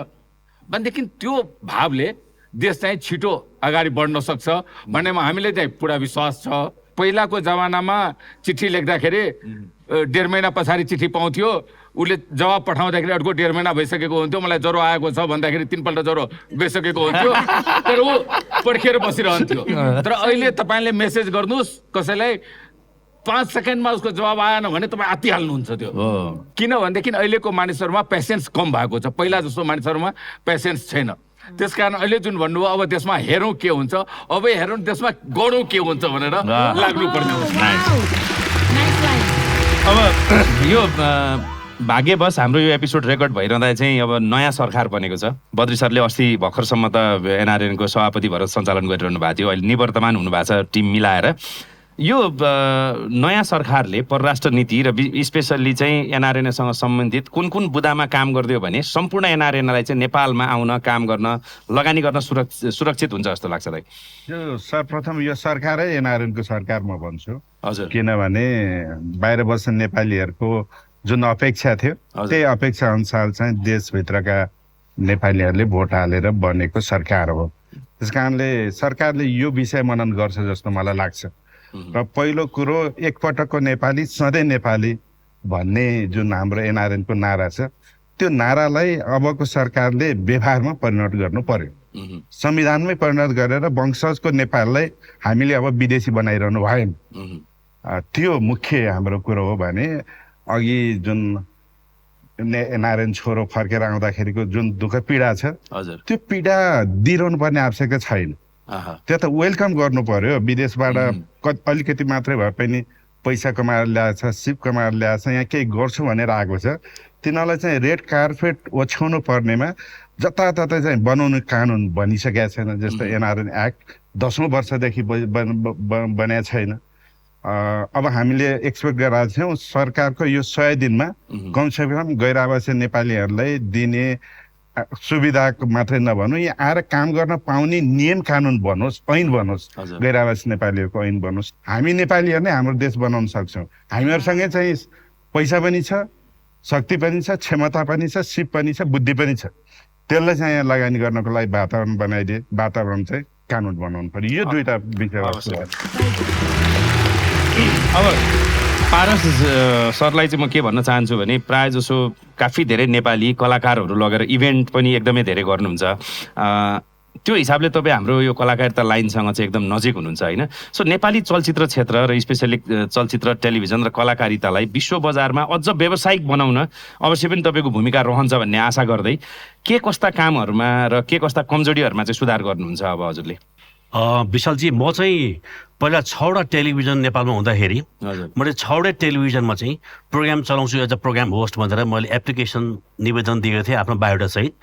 भनेदेखि त्यो भावले देश चाहिँ छिटो अगाडि बढ्न सक्छ भन्नेमा हामीले चाहिँ पुरा विश्वास छ। पहिलाको जमानामा चिठी लेख्दाखेरि 1.5 महिना पछाडि चिठी पाउँथ्यो, उसले जवाब पठाउँदाखेरि अर्को 1.5 महिना भइसकेको हुन्थ्यो, मलाई ज्वरो आएको छ भन्दाखेरि 3 पल्ट ज्वरो गइसकेको हुन्थ्यो, तर ऊ पर्खिएर बसिरहन्थ्यो। तर अहिले तपाईँले मेसेज गर्नुहोस् कसैलाई, 5 सेकेन्डमा उसको जवाब आएन भने तपाईँ आत्तिहाल्नुहुन्छ त्यो। किनभनेदेखि अहिलेको मानिसहरूमा पेसेन्स कम भएको छ, पहिला जस्तो मानिसहरूमा पेसेन्स छैन। त्यसकारण अहिले जुन भन्नुभयो अब देशमा हेरौँ के हुन्छ, अब हेरौँ देशमा गरौँ के हुन्छ भनेर लाग्नुपर्ने हो। अब यो भाग्यवश हाम्रो यो एपिसोड रेकर्ड भइरहँदा चाहिँ अब नयाँ सरकार बनेको छ। बद्री सरले अस्ति भर्खरसम्म त एनआरएनको सभापति भएर सञ्चालन गरिरहनु भएको थियो, अहिले निवर्तमान हुनुभएको छ टिम मिलाएर। यो नयाँ सरकारले परराष्ट्र नीति र स्पेसल्ली चाहिँ एनआरएनएसँग सम्बन्धित कुन कुन बुदामा काम गरिदियो भने सम्पूर्ण एनआरएनएलाई चाहिँ नेपालमा आउन काम गर्न लगानी गर्न सुरक्षित हुन्छ जस्तो लाग्छ दाइ? यो सर्वप्रथम यो सरकारै एनआरएनको सरकार म भन्छु। हजुर। किनभने बाहिर बस्ने नेपालीहरूको जुन अपेक्षा थियो त्यही अपेक्षा अनुसार चाहिँ देशभित्रका नेपालीहरूले भोट हालेर बनेको सरकार हो। त्यस कारणले सरकारले यो विषय मनन गर्छ जस्तो मलाई लाग्छ। र पहिलो कुरो एकपटकको नेपाली सधैँ नेपाली भन्ने जुन हाम्रो एनआरएनको नारा छ त्यो नारालाई अबको सरकारले व्यवहारमा परिणत गर्नु पर्यो। संविधानमै परिणत गरेर वंशजको नेपाललाई हामीले अब विदेशी बनाइरहनु भएन। त्यो मुख्य हाम्रो कुरो हो भने अघि जुन एनआरएन छोरो फर्केर आउँदाखेरिको जुन दुःख पीडा छ त्यो पीडा दिइरहनु पर्ने आवश्यकता छैन। त्यो त वेलकम गर्नु पर्यो। विदेशबाट अलिकति मात्रै भए पनि पैसा कमाएर ल्याएछ, सिप कमाएर ल्याएछ, यहाँ केही गर्छु भनेर आएको छ, तिनीहरूलाई चाहिँ रेड कार्पेट ओछ्याउनु पर्नेमा जताततै चाहिँ बनाउनु कानुन बनिसकेका छैन। जस्तो एनआरएन एक्ट 10औं वर्षदेखि बनेको छैन। अब हामीले एक्सपेक्ट गरेका थियौँ सरकारको यो 100 दिनमा कमसेकम गैर आवासीय नेपालीहरूलाई दिने सुविधाको मात्रै नभनौँ, यहाँ आएर काम गर्न पाउने नियम कानुन बनोस्, ऐन बनोस्, गैर आवासीय नेपालीहरूको ऐन बनोस्। हामी नेपालीहरू नै हाम्रो देश बनाउन सक्छौँ। हामीहरूसँगै चाहिँ पैसा पनि छ, शक्ति पनि छ, क्षमता पनि छ, सिप पनि छ, बुद्धि पनि छ। त्यसलाई चाहिँ यहाँ लगानी गर्नको लागि वातावरण बनाइदिए, वातावरण चाहिँ कानुन बनाउनु पर्यो। यो दुईटा विषय। अब पारस सरलाई चाहिँ म के भन्न चाहन्छु भने प्रायः जसो काफी धेरै नेपाली कलाकारहरू लगेर इभेन्ट पनि एकदमै धेरै गर्नुहुन्छ। त्यो हिसाबले तपाईँ हाम्रो यो कलाकारिता लाइनसँग चाहिँ एकदम नजिक हुनुहुन्छ होइन? सो नेपाली चलचित्र क्षेत्र र स्पेसली चलचित्र, टेलिभिजन र कलाकारितालाई विश्व बजारमा अझ व्यावसायिक बनाउन अवश्य पनि तपाईँको भूमिका रहन्छ भन्ने आशा गर्दै के कस्ता कामहरूमा र के कस्ता कमजोरीहरूमा चाहिँ सुधार गर्नुहुन्छ अब हजुरले? विशालजी, म चाहिँ पहिला 6वटा टेलिभिजन नेपालमा हुँदाखेरि मैले 6वटै टेलिभिजनमा चाहिँ प्रोग्राम चलाउँछु एज अ प्रोग्राम होस्ट भनेर मैले एप्लिकेसन निवेदन दिएको थिएँ आफ्नो बायोडा सहित।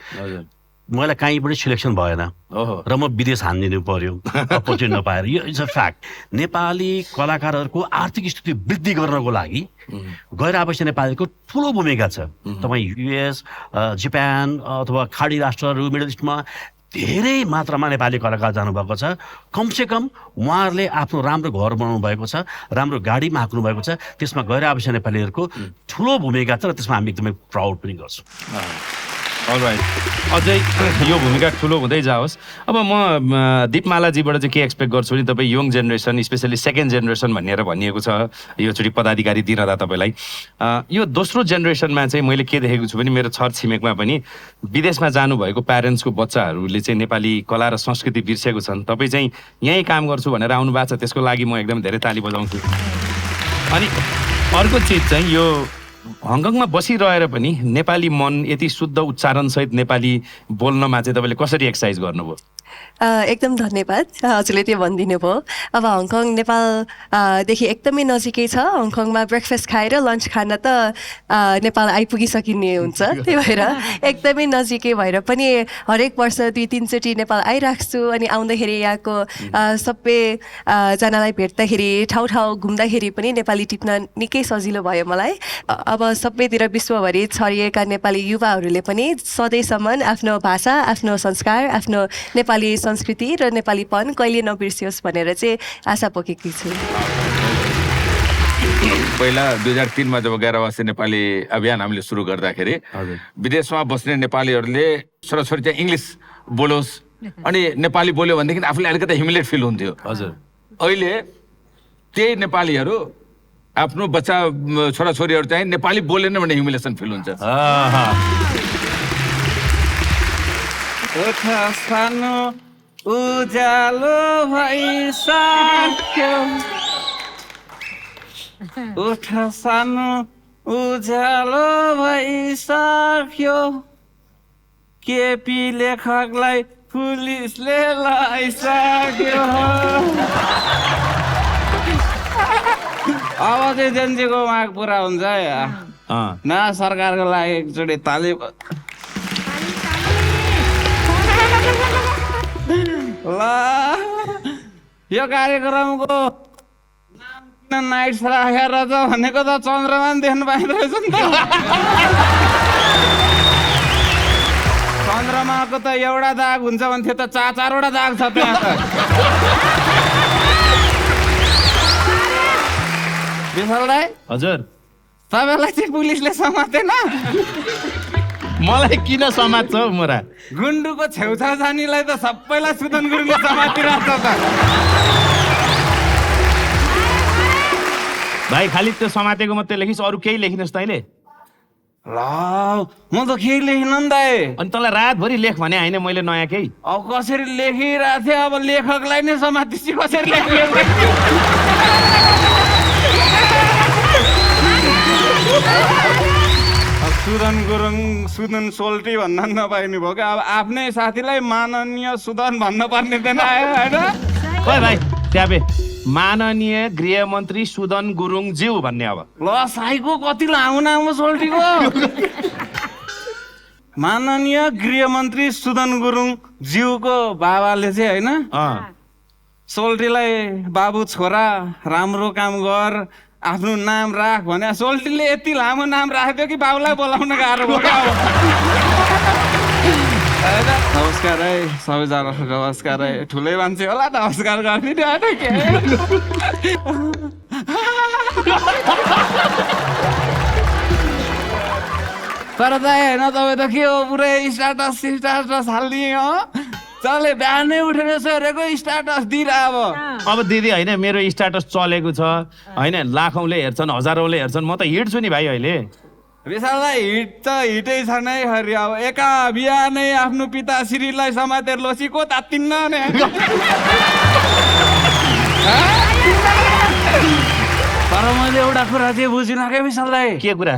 मलाई कहीँ पनि सिलेक्सन भएन र म विदेश हानिदिनु पर्यो अपर्च्युनिटी नपाएर। यो इज अ फ्याक्ट। नेपाली कलाकारहरूको आर्थिक स्थिति वृद्धि गर्नको लागि गैर आवासीय नेपालीको ठुलो भूमिका छ। तपाईँ युएस, जापान अथवा खाडी राष्ट्रहरू, मिडल इस्टमा धेरै मात्रामा नेपाली कलाकार जानुभएको छ। कमसेकम उहाँहरूले आफ्नो राम्रो घर बनाउनु भएको छ, राम्रो गाडीमा हाक्नु भएको छ। त्यसमा गैर आवासीय नेपालीहरूको ठुलो भूमिका छ र त्यसमा हामी एकदमै प्राउड पनि गर्छौँ। अलराइट, अझै यो भूमिका ठुलो हुँदै जाओस्। अब म दिपमालाजीबाट चाहिँ के एक्सपेक्ट गर्छु भने तपाईँ young generation, especially second generation भनेर भनिएको छ योचोटि पदाधिकारी दिइरहँदा तपाईँलाई, यो दोस्रो जेनेरेसनमा चाहिँ मैले के देखेको छु भने मेरो छर छिमेकमा पनि विदेशमा जानुभएको प्यारेन्ट्सको बच्चाहरूले चाहिँ नेपाली कला र संस्कृति बिर्सेको छन्। तपाईँ चाहिँ यहीँ काम गर्छु भनेर आउनु भएको छ, त्यसको लागि म एकदम धेरै ताली बजाउँछु। अनि अर्को चिज चाहिँ यो हङकङमा बसिरहेर पनि नेपाली मन यति शुद्ध उच्चारणसहित नेपाली बोल्नमा चाहिँ तपाईँले कसरी एक्सर्साइज गर्नुभयो? एकदम धन्यवाद, हजुरले त्यो भनिदिनु भयो। अब हङकङ नेपालदेखि एकदमै नजिकै छ। हङकङमा ब्रेकफास्ट खाएर लन्च खान त नेपाल आइपुगिसकिने हुन्छ। त्यही भएर एकदमै नजिकै भएर पनि हरेक वर्ष 2-3 चोटि नेपाल आइराख्छु। अनि आउँदाखेरि यहाँको सबैजनालाई भेट्दाखेरि, ठाउँ घुम्दाखेरि पनि नेपाली टिप्न निकै सजिलो भयो मलाई। अब सबैतिर विश्वभरि छरिएका नेपाली युवाहरूले पनि सधैँसम्म आफ्नो भाषा, आफ्नो संस्कार, आफ्नो नेपाली संस्कृति र नेपालीपन कहिले नबिर्सियोस् भनेर चाहिँ आशा पोखेकी छु। पहिला 2003मा जब गैर आवासीय नेपाली अभियान हामीले सुरु गर्दाखेरि विदेशमा बस्ने नेपालीहरूले छोराछोरी चाहिँ इङ्ग्लिस बोलोस् अनि नेपाली बोल्यो भनेदेखि आफूले अलिकति ह्युमिलेट फिल हुन्थ्यो। हजुर, अहिले त्यही नेपालीहरू आफ्नो बच्चा छोराछोरीहरू चाहिँ नेपाली बोलेन भने ह्युमिलेसन फिल हुन्छ। सानो उज्यालो भइसक्यो, उठ सानो उज्यालो भइसक्यो, केपी लेखकलाई पुलिसले लगाइसक्यो। अब चाहिँ जेन्जीको माग पुरा हुन्छ न। सरकारको लागि एकचोटि ताली। ल यो कार्यक्रमको नाइट्स राखेर त भनेको त चन्द्रमा पनि देख्नु पाइँदो रहेछ नि त चन्द्रमाको त एउटा दाग हुन्छ भन्थ्यो त 4-4वटा दाग छ त्यहाँ त विशाल दाइ हजुर तपाईँलाई चाहिँ पुलिसले समातेन मलाई किन समात्छ हौ मोरा गुन्डुको छेउछाउ जानीलाई त सबैलाई सुदन गुरुङले समातिरहेछ त भाइ खालि त्यो समातेको मात्रै लेखिस् अरू केही लेखिनुहोस् तैँले ल म त केही लेखिन नि दाइ अनि तँलाई रातभरि लेख भने होइन मैले नयाँ केही अब कसरी लेखिरहेको थिएँ अब लेखकलाई नै समातेपछि कसरी लेखिएको सुदन गुरुङ सुदन सोल्टी भन्न नपाइने भयो क्या अब आफ्नै साथीलाई माननीय सुदन भन्न पर्ने थिएन आयो होइन ओइ भाइ ट्याबे माननीय गृहमन्त्री सुदन गुरुङ ज्यू भन्ने अब ल साईको कति लामो नाम सोल्टीको माननीय गृहमन्त्री सुदन गुरुङ ज्यूको बाबाले चाहिँ होइन सोल्टीलाई बाबु छोरा राम्रो काम गर आफ्नो नाम राख भने सोल्टीले यति लामो नाम राख्यो कि बाबुलाई बोलाउन गाह्रो भयो क्या नमस्कार है सबैजना नमस्कार है ठुलै मान्छे होला नमस्कार गरिदिनु होइन के तर दाइ होइन तपाईँ त के हो पुरै स्टाटस हालिदिए हो चले बिहानै उठेर सोरेको स्टाटस दिइरह अब दिदी होइन मेरो स्टाटस चलेको छ होइन लाखौँले हेर्छन् हजारौँले हेर्छन् म त हिट छु नि भाइ अहिले विशाललाई हिट त हिटै छ नै खरि अब एका बिहानै आफ्नो पिताश्रीलाई समातेर लोसीको तात्तिन्न नि तर मैले एउटा कुरा चाहिँ बुझिनँ क्या विशाललाई के कुरा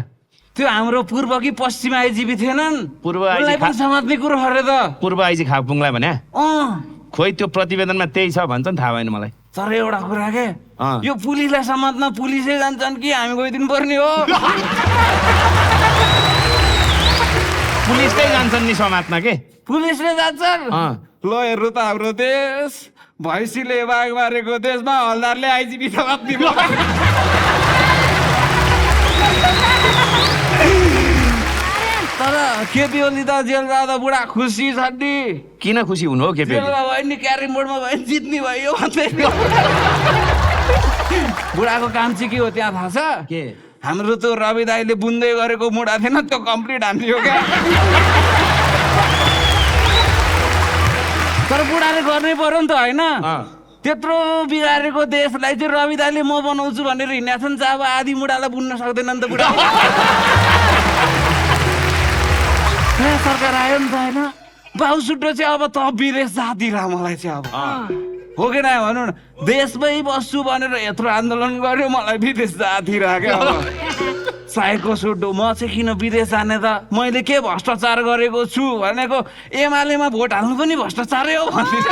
त्यो हाम्रो पूर्व कि पश्चिम आइजिबी थिएनन् पूर्व पनि समात्ने कुरो अरे त पूर्व आइजी खापुङलाई भने खोइ त्यो प्रतिवेदनमा त्यही छ भन्छन् थाहा भएन मलाई तर एउटा कुरा के यो पुलिसलाई समात्न पुलिसै जान्छन् कि हामी गइदिनु पर्ने हो पुलिसकै जान्छन् नि समात्न के पुलिसले जान्छन् ल हेर्नु त हाम्रो देश भैँसीले बाघ मारेको देशमा हलदारले आइजिबी समात्ने तर केपी ओली त जेल जाँदा बुढा खुसी छ नि किन खुसी हुनु हो केपी जेलमा भयो नि क्यारम बोर्डमा भयो नि जित्ने भयो भन्दै बुढाको काम चाहिँ के हो त्यहाँ थाहा छ के हाम्रो त्यो रवि दाईले बुन्दै गरेको मुढा थिएन त्यो कम्प्लिट हान्थ्यो क्या तर बुढाले गर्नै पर्यो नि त होइन त्यत्रो बिगारेको देशलाई चाहिँ रवि दाईले म बनाउँछु भनेर हिँडेको छ नि चाहिँ अब आधी मुढालाई बुन्न सक्दैन नि त बुढा सरकार आयो नि त होइन बाउ सुट्टो चाहिँ अब त विदेश जाँदिरह मलाई चाहिँ अब हो कि न भनौँ न देशमै बस्छु भनेर यत्रो आन्दोलन गर्यो मलाई विदेश जाँदिरह क्या अब साइको सुट्टो म चाहिँ किन विदेश जाने त मैले के भ्रष्टाचार गरेको छु भनेको एमालेमा भोट हाल्नु पनि भ्रष्टाचारै हो भनिदिन्छ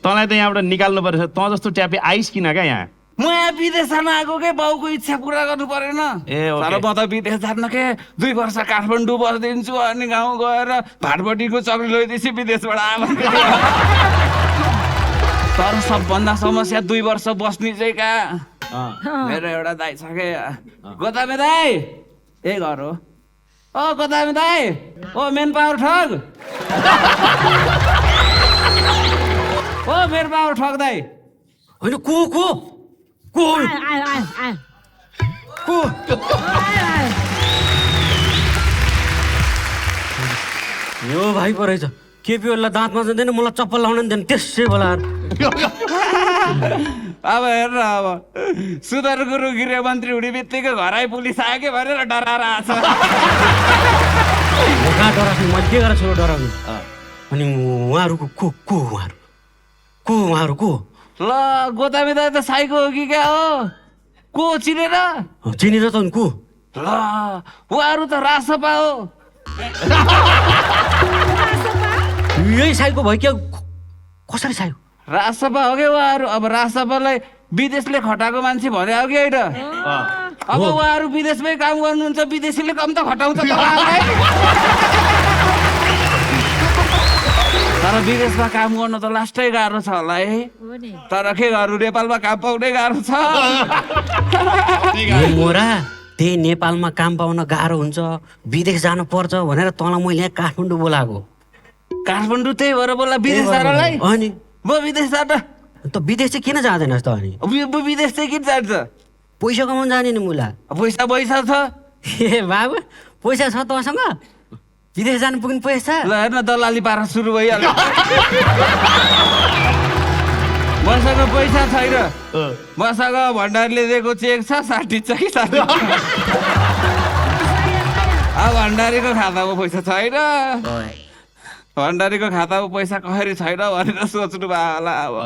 तँलाई त यहाँबाट निकाल्नु पर्छ तँ जस्तो ट्यापे आइस किन क्या यहाँ म यहाँ विदेश जान आएको के बाउको इच्छा पुरा गर्नु परेन तर म त विदेश जान्न के 2 वर्ष काठमाडौँ बसिदिन्छु अनि गाउँ गएर भाटपट्टिको चक्री लैदिन्छु विदेशबाट आमा तर सबभन्दा समस्या 2 वर्ष बस्ने चाहिँ कहाँ मेरो एउटा दाइ छ के गोदामे दाइ ए घर हो ओ गोदामे दाइ ओ मेन पावर ठग ओ मेन पावर ठग दाइ होइन को यो भाइ पो रहेछ केपी ओलीलाई दाँतमा जाँदैन मलाई चप्पल लाउन दिँदैन त्यसै बोला अब हेर अब सुदन गुरुङ गृहमन्त्री हुने बित्तिकै घर आइ पुलिस आयो कि भनेर डराएर आछ कहाँ डराएको मैले के गरेर छु डराउनु अनि उहाँहरूको उहाँहरू को ल गोदामी दाइ त साइको हो कि क्या हो को चिनेर चिनेर त को ल उहाँहरू त राजसभा हो यही साइको भयो क्या कसरी साइको राजसभा हो क्या उहाँहरू अब राजसभालाई विदेशले खटाएको मान्छे भने हो कि होइन अब उहाँहरू विदेशमै काम गर्नुहुन्छ विदेशीले कम त खटाउँछ तर तर विदेशमा काम गर्न त लास्टै गाह्रो छ होला है तर के गर्नु नेपालमा काम पाउनै गाह्रो छ मोरा त्यही नेपालमा काम पाउन गाह्रो हुन्छ विदेश जानु पर्छ भनेर तँलाई मैले यहाँ काठमाडौँ बोलाएको काठमाडौँ त्यही भएर बोला विदेश जानलाई अनि म विदेश जान त विदेश चाहिँ किन जाँदैनस् त अनि विदेश चाहिँ किन जान्छ पैसा कमाउनु जाने नि मुला पैसा छ ए बाबु पैसा छ तँसँग विदेश जानु पुग्ने पैसा ल हेर्न दलाली पारा सुरु भइहाल्यो मसँग पैसा छैन मसँग भण्डारीले दिएको चेक छ 60 छ कि 60 भण्डारीको खातामा पैसा छैन भण्डारीको खातामा पैसा कसरी छैन भनेर सोच्नु भयो होला अब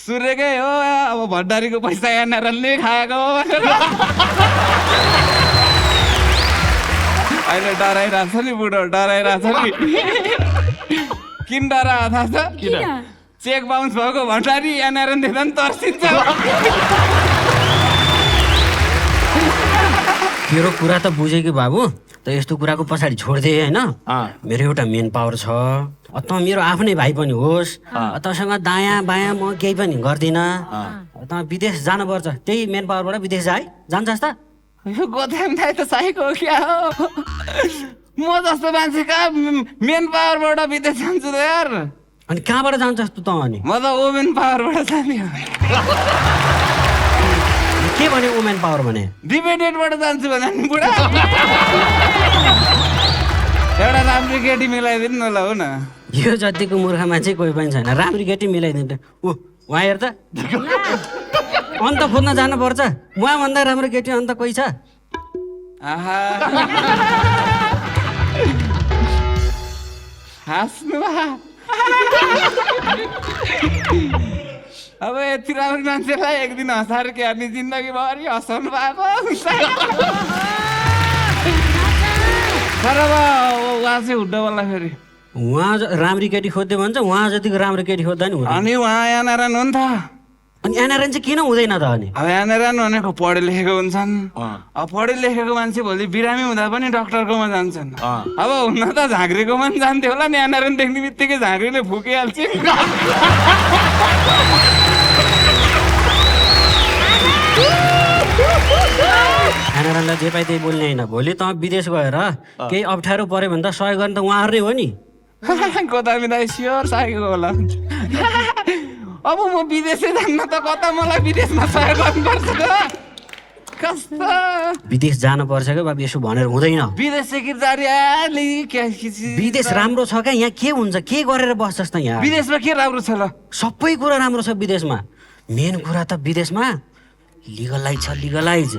सुरेकै हो अब भण्डारीको पैसा एनआरएलले खाएको हो भनेर अहिले डराइरहेको छ नि बुढो डराइरहेको छ नि किन डराएको थाहा छ चेक बााउन्स भएको भण्डारी एनआरएन देख्दा नि तर्सिन्छ तेरो कुरा त बुझेँ कि बाबु त यस्तो कुराको पछाडि छोड्दे होइन मेरो एउटा मेन पावर छ त मेरो आफ्नै भाइ पनि होस् तँसँग दायाँ बायाँ म केही पनि गर्दिनँ त विदेश जानुपर्छ त्यही मेन पावरबाट विदेश जान्छस् त यो गोदाम दाइ त साइको क्या हो म जस्तो मान्छे कहाँ मेन पावरबाट विदेश जान्छु त यार अनि कहाँबाट जान्छस् त अनि म त वुमेन पावरबाट जाने हो के भने वुमेन पावर भने डिपेन्डेन्टबाट जान्छु भने नि बुढा एउटा राम्रो केटी मिलाइदिनु न ल हो न यो जतिको मूर्ख मान्छे कोही पनि छैन राम्रो केटी मिलाइदिनु उहाँ हेर त अन्त खोज्न जानुपर्छ उहाँभन्दा राम्रो केटी अन्त कोही छ हाँस्नु अब यति राम्रो मान्छेलाई एक दिन हँसाएर के अनि जिन्दगीभरि हँसाउनु भएको तर उहाँ चाहिँ हुड्डा वाला फेरि उहाँ राम्री केटी खोज्दै भन्छ उहाँ जतिको राम्रो केटी खोज्दा नि हुँदैन अनि उहाँ एनआरएन हो नि त अनि एनआरएन चाहिँ किन हुँदैन त अनि अब एनआरएन भनेको पढे लेखेको हुन्छन् अब पढे लेखेको मान्छे भोलि बिरामी हुँदा पनि डक्टरकोमा जान्छन् अब हुन त झाँक्रीकोमा पनि जान्थ्यो होला नि एनआरएन देख्ने बित्तिकै झाँक्रीले फुकिहाल्छ एनआरएनलाई जे पाइ त्यही बोल्ने होइन भोलि त विदेश गएर केही अप्ठ्यारो पऱ्यो भने त सहयोग गर्ने त उहाँहरू हो नि गोदामी दाइ स्योर साइको होला अब म विदेशै जान्न त कता मलाई विदेशमा सहयोग गर्नुपर्छ त कस्तो विदेश जानुपर्छ क्या बाबु यसो भनेर हुँदैन विदेश विदेश राम्रो छ क्या यहाँ के हुन्छ के गरेर बस्छस् त यहाँ विदेशमा के राम्रो छ ल सबै कुरा राम्रो छ विदेशमा मेन कुरा त विदेशमा लिगलाइज छ लिगलाइज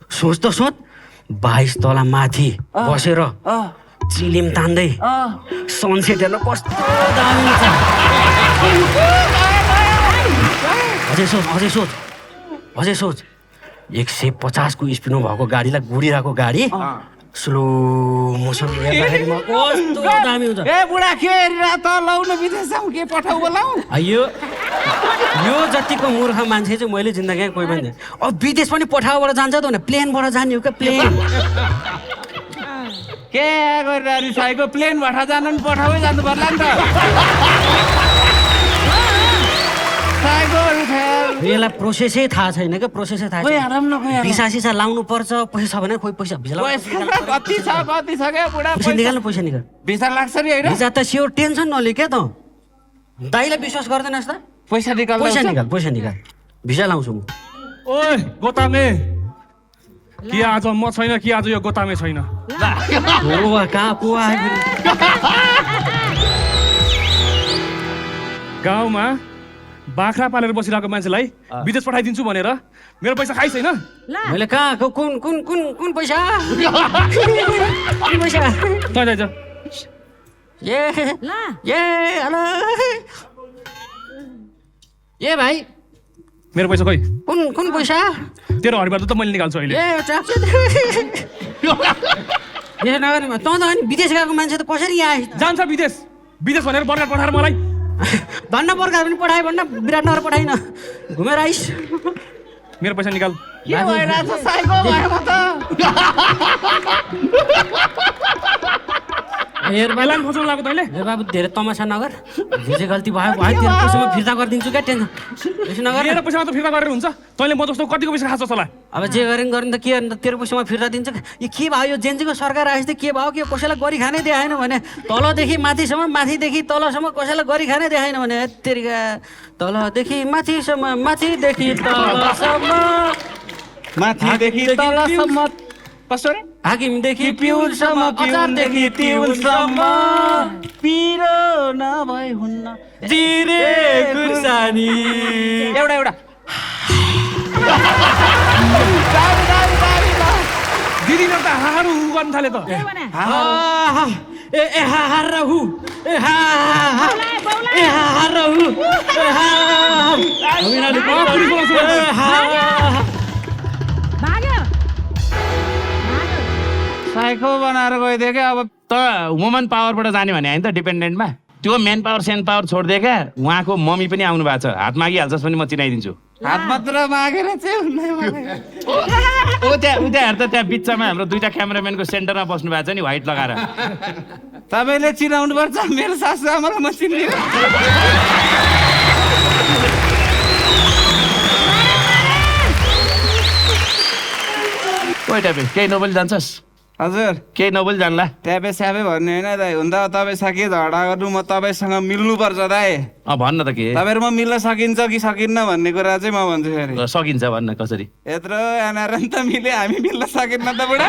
सोच त सोच 22 तला माथि बसेर चिलिम तान्दै सनसेट हेर्न कस्तो दामी छ अझै सोच 150 को स्पिडमा भएको गाडीलाई गुडिरहेको गाडी स्लो मोसन हेर्दाखेरिमा कस्तो दामी हुन्छ ए बुढा के हेरिरहेको त लाउन विदेश जाउँ के पठाउ बोलाऊ यो जतिको मूर्ख मान्छे चाहिँ मैले जिन्दगीमा कोही पनि अब विदेश पनि पठाउबाट जान्छ त भने प्लेनबाट जाने हो क्या प्लेन के गरेर रिसाएको प्लेनबाट जानु नि पठाउै जानु पर्ला नि त यसलाई प्रोसेसै थाहा छैन क्या प्रोसेसै थाहा छैन भिसा सिसा लाउनु पर्छ पैसा छ भने खोइ पैसा भिसा कति छ के बुढा पैसा निकाल्नु भिसा लाग्छ नि हैन भिसा त स्योर टेन्सन नले के त दाइलाई विश्वास गर्दैनस् त पैसा निकाल भिसा लाउँछु म ओए गोतामे कि आज म छैन कि आज यो गोतामे छैन गाउँमा बाख्रा पालेर बसिरहेको मान्छेलाई विदेश पठाइदिन्छु भनेर मेरो पैसा खाइ छैन मैले कहाँ कुन पैसा ए भाइ मेरो पैसा खोइ कुन पैसा तेरो हरिबाट त मैले निकाल्छु अहिले त अनि विदेश गएको मान्छे त कसरी यहाँ जान्छ विदेश भनेर बर्गर पठाएर मलाई भन्न बर्गर पनि पठायो भन्न विराटनगर पठाइन घुमेर आइस मेरो पैसा निकाल के भइरहेछ साइको भएको त हेर बेलान फसाउनु लाग्यो तैँले ए बाबु धेरै तमासा नगर जे जे गल्ती भयो भयो तेरो पैसामा फिर्ता गरिदिन्छु क्या टेन्सन त्यसो नगर मेरो पैसा मात्र फिर्ता गरेर हुन्छ तैँले म जस्तो कतिको पैसा खान्छ होला अब जे गरेन गर्ने त के गर्ने त तेरो पैसामा फिर्ता दिन्छ यो के भयो यो जेन्जीको सरकार आएपछि के भयो के कसैलाई गरी खानै देखाएन भने तलदेखि माथिसम्म माथिदेखि तलसम्म कसैलाई गरी खानै देखाएन भने तेरिका तलदेखि माथिसम्म माथिदेखि तलसम्म माथिदेखि तलसम्म कस्तो रे हाकिमदेखि पिउलसम्म अचारदेखि तिउलसम्म पिरो नभई हुन्न जिरे खुर्सानी एउटा दिदी त हाहारु गर्न थाले त ए ए हाहार हु ए हा ए हाहार हु ए हा साइको बनाएर गइदियो क्या अब त वुमन पावरबाट जाने भने होइन त डिपेन्डेन्टमा त्यो मेन पावर सेन पावर छोडिदियो क्या उहाँको मम्मी पनि आउनु भएको छ हात मागिहाल्छस् पनि म चिनाइदिन्छु हात मात्र मागेर चाहिँ ऊ त्यहाँ हेर त त्यहाँ बिचमा हाम्रो दुईटा क्यामेराम्यानको सेन्टरमा बस्नु भएको छ नि व्हाइट लगाएर तपाईँले चिनाउनु पर्छ मेरो सासु आमालाई म चिन्दिनँ कोही टाइप केही नबोली जान्छस् हजुर केही नबोली जान्ला ट्यापे स्यापे भन्ने होइन दाइ हुन त तपाईँसँग के झगडा गर्नु म तपाईँसँग मिल्नुपर्छ दाइ भन्न त के तपाईँहरू म मिल्न सकिन्छ कि सकिन्न भन्ने कुरा चाहिँ म भन्छु फेरि सकिन्छ भन्न कसरी यत्रो एनारन त मिले हामी मिल्न सकिन्न त बुढा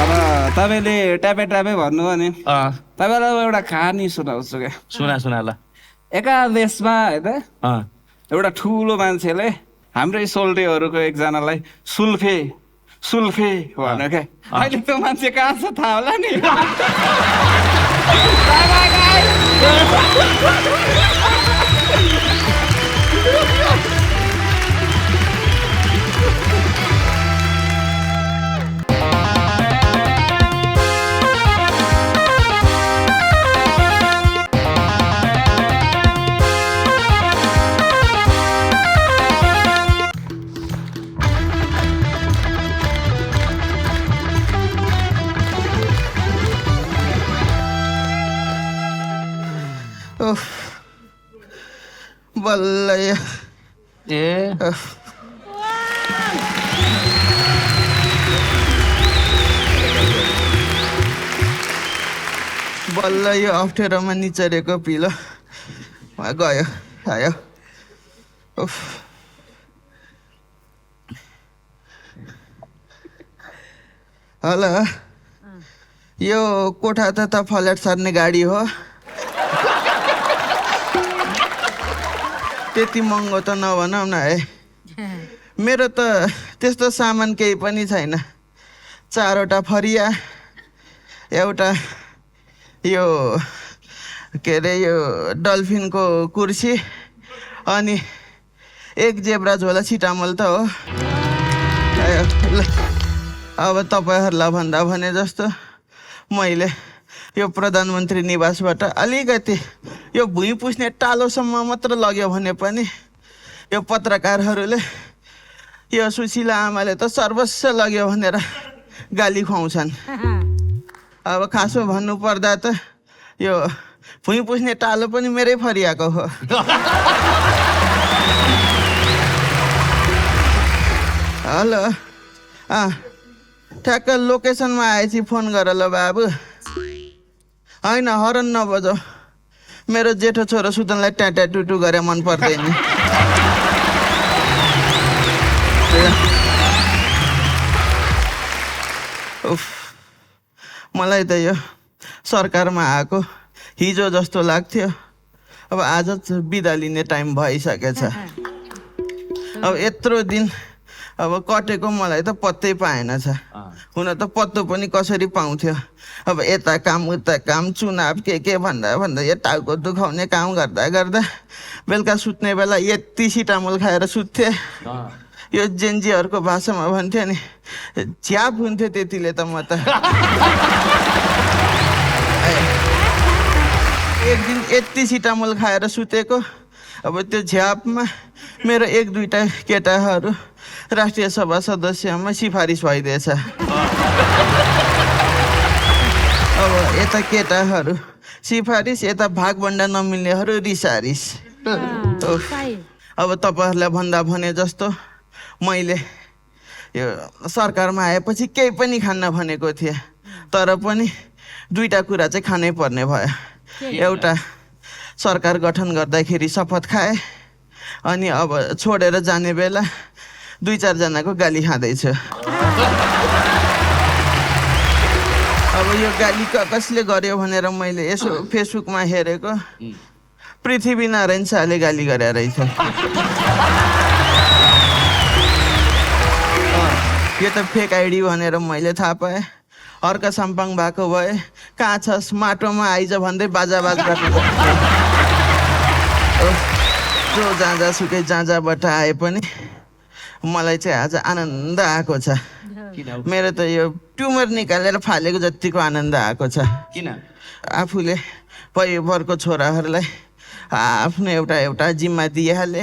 अब तपाईँले ट्यापे ट्यापे भन्नुभयो नि तपाईँलाई एउटा कहानी सुनाउँछु क्या सुना ल एका देशमा होइन एउटा ठुलो मान्छेले हाम्रै सोल्टेहरूको एकजनालाई सुल्फे भन्यो क्या अहिले त्यो मान्छे कहाँ छ थाहा होला नि बल्ल ए बल्ल यो अप्ठ्यारोमा निचरेको पिलो गयो आयो हेलो यो कोठा त फ्ल्याट सार्ने गाडी हो त्यति महँगो त नभनौ न है मेरो त त्यस्तो सामान केही पनि छैन 4वटा फरिया एउटा यो के अरे यो डल्फिनको कुर्सी अनि एक जेब्रा झोला छिटामल त हो अब तपाईँहरूलाई भन्दा भने जस्तो मैले यो प्रधानमन्त्री निवासबाट अलिकति यो भुइँ पुस्ने टालोसम्म मात्र लग्यो भने पनि यो पत्रकारहरूले यो सुशीला आमाले त सर्वस्व लग्यो भनेर गाली खुवाउँछन् अब खासो भन्नुपर्दा त यो भुइँ पुस्ने टालो पनि मेरै फरियाको हो हेलो ठ्याक्क लोकेसनमा आएपछि फोन गर ल बाबु होइन हरन नबजाऊ मेरो जेठो छोरो सुदनलाई ट्याट्या टुटु गरे मन पर्दैन मलाई त यो सरकारमा आएको हिजो जस्तो लाग्थ्यो अब आज बिदा लिने टाइम भइसकेछ अब यत्रो दिन अब कटेको मलाई त पत्तै पाएन छ हुन त पत्तो पनि कसरी पाउँथ्यो अब यता काम उता काम चुनाव के भन्दा भन्दा यो टाउको दुखाउने काम गर्दा गर्दा बेलुका सुत्ने बेला यति सिटामोल खाएर सुत्थे यो जेन्जीहरूको भाषामा भन्थ्यो नि झ्याप हुन्थ्यो त्यतिले त म त एक दिन यति सिटामोल खाएर सुतेको अब त्यो झ्यापमा मेरो 1-2टा केटाहरू राष्ट्रिय सभा सदस्यमा सिफारिस भइदिएछ। अब यता केटाहरू सिफारिस, यता भागभन्डा नमिल्नेहरू रिसारिस। अब तपाईँहरूलाई भन्दा भने जस्तो मैले यो सरकारमा आएपछि केही पनि खान्न भनेको थिएँ, तर पनि दुईटा कुरा चाहिँ खानै पर्ने भयो। एउटा सरकार गठन गर्दाखेरि शपथ खाएँ, अनि अब छोडेर जाने बेला 2-4 जनाको गाली खाँदैछु। अब यो गाली कसले गर्यो भनेर मैले यसो फेसबुकमा हेरेको, पृथ्वीनारायण शाहले गाली गरे रहेछ। यो त फेक आइडी भनेर मैले थाहा पाएँ। अर्का साम्पाङ भएको भए कहाँ छस् माटोमा आइज भन्दै बाजाबाज गर्नु। जो जहाँ सुकै जहाँबाट आए पनि मलाई चाहिँ आज आनन्द आएको छ। मेरो त यो ट्युमर निकालेर फालेको जतिको आनन्द आएको छ। किन? आफूले परिवारको छोराहरूलाई आफ्नो एउटा जिम्मा दिइहाले,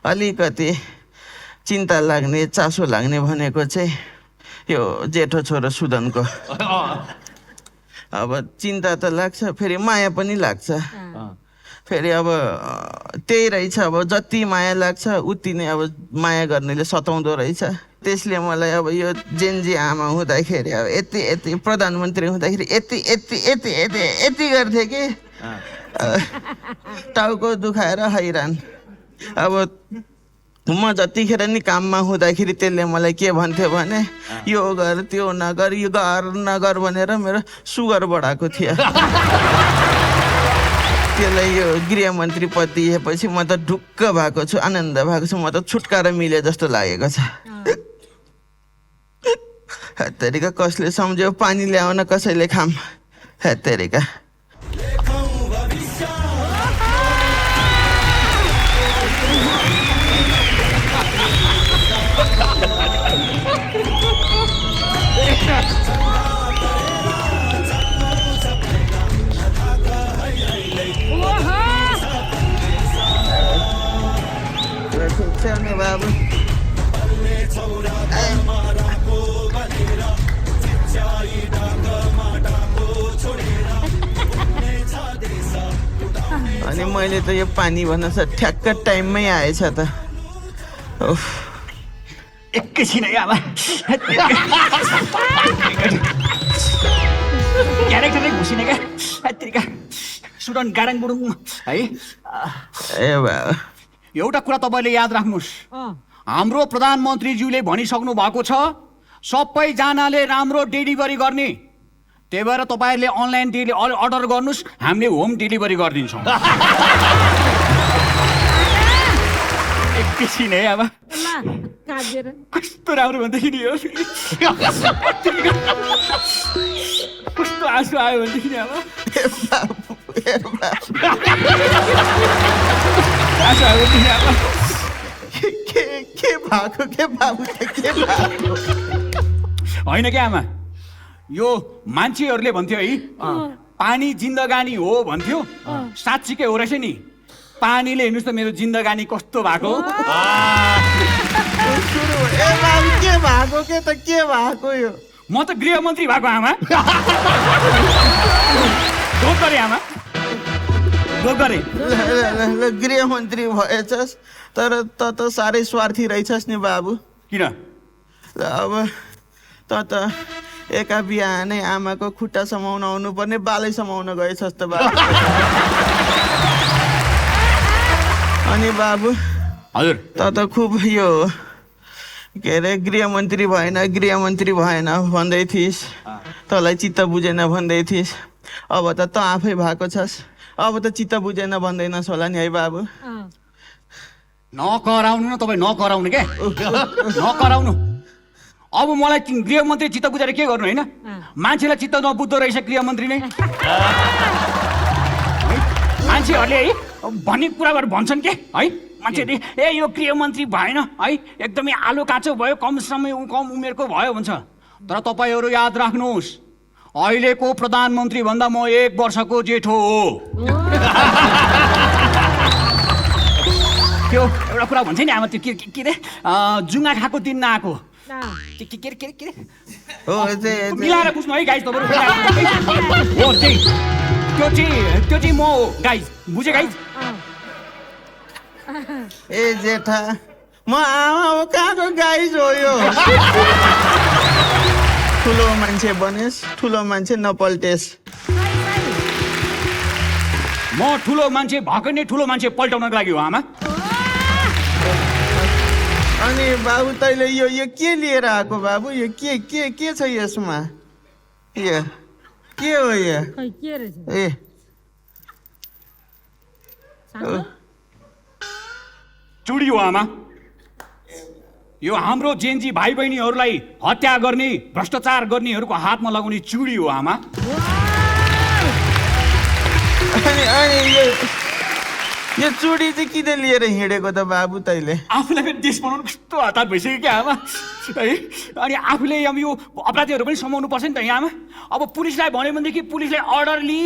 अलिकति चिन्ता लाग्ने चासो लाग्ने भनेको चाहिँ यो जेठो छोरो सुदनको। अब चिन्ता त लाग्छ, फेरि माया पनि लाग्छ। फेरि अब त्यही रहेछ, अब जति माया लाग्छ उति नै अब माया गर्नेले सताउँदो रहेछ। त्यसले मलाई अब यो जेन्जी आमा हुँदाखेरि अब यति प्रधानमन्त्री हुँदाखेरि यति गर्थे कि टाउको दुखाएर हैरान। अब म जतिखेर नि काममा हुँदाखेरि त्यसले मलाई के भन्थ्यो भने यो गर त्यो नगर, यो गर नगर भनेर मेरो सुगर बढाएको थियो। त्यसलाई यो गृहमन्त्री पद दिएपछि म त ढुक्क भएको छु, आनन्द भएको छु। म त छुटकारा मिले जस्तो लागेको छ। हेत्तेरिका कसले सम्झ्यो पानी ल्याउन कसैले खाम। हेत्तेरिका बाबु अनि मैले त यो पानी भन्न ठ्याक्क टाइममै आएछ त। एकैछिन है आमा, क्यारेक्टरै घुसिने क्या सुडन गाराङ बुडुङ है। ए बाबा एउटा कुरा तपाईँले याद राख्नुहोस्, हाम्रो प्रधानमन्त्रीज्यूले भनिसक्नु भएको छ सबैजनाले राम्रो डेलिभरी गर्ने। त्यही भएर तपाईँहरूले अनलाइन अर्डर गर्नुहोस्, हामीले होम डेलिभरी गरिदिन्छौँ। एकैछिन है अब कस्तो राम्रो भनेदेखि नि कस्तो आँसु आयो भनेदेखि अब के भएको होइन क्या आमा, यो मान्छेहरूले भन्थ्यो है पानी जिन्दगानी हो भन्थ्यो, साँच्चीकै हो रहेछ नि। पानीले हेर्नुहोस् त मेरो जिन्दगानी कस्तो भएको। के भएको यो? म त गृहमन्त्री भएको आमा। आमा गृहमन्त्री भएछस् तर त साह्रै स्वार्थी रहेछस् नि बाबु। किन? अब त एका बिहानै आमाको खुट्टा समाउन आउनु पर्ने बालै समाउन गएछस् त बाबु। अनि बाबु हजुर त खुब यो के अरे गृहमन्त्री भएन भन्दै थिइस्, तँलाई चित्त बुझेन भन्दै थिइस्। अब त आफै भएको छस्, अब त चित्त बुझेन भन्दैनस् होला नि है बाबु। नकराउनु न तपाईँ, नकराउनु क्या नकराउनु। अब मलाई गृहमन्त्री चित्त बुझाएर के गर्नु होइन? मान्छेलाई चित्त नबुझ्दो रहेछ गृहमन्त्री नै। मान्छेहरूले है भन्ने कुराबाट भन्छन् के है, मान्छेले ए यो गृहमन्त्री भएन है, एकदमै आलो काँचो भयो, कम उमेरको भयो भन्छ। तर तपाईँहरू याद राख्नुहोस्, अहिलेको प्रधानमन्त्री भन्दा म 1 वर्षको जेठो हो। त्यो एउटा कुरा भन्छ नि आमा त्यो के अरे जुङ्गा खाएको दिन नआएको के मिलाएर बुझ्नु है गाइज तपाईँहरू हो त्यो चाहिँ म हो गाइज बुझे गाइज ए जेठा म आमा हो कहाँको गाइज हो यो ठुलो मान्छे बनेस् ठुलो मान्छे नपल्टेस् म ठुलो मान्छे भएको नै ठुलो मान्छे पल्टाउनको लागि हो आमा अनि बाबु तैँले यो के लिएर आएको बाबु यो के छ यसमा यो के हो यो ए चुडी हो आमा यो हाम्रो जेन्जी भाइ बहिनीहरूलाई हत्या गर्ने भ्रष्टाचार गर्नेहरूको हातमा लगाउने चुडी हो आमा अनि यो चुडी चाहिँ किन लिएर हिँडेको त बाबु तैँले आफूलाई पनि देश बनाउनु कस्तो हतार भइसक्यो क्या आमा है अनि आफूले अब यो अपराधीहरू पनि समाउनु पर्छ नि त यहाँ आमा अब पुलिसलाई भन्यो भनेदेखि पुलिसले अर्डर लि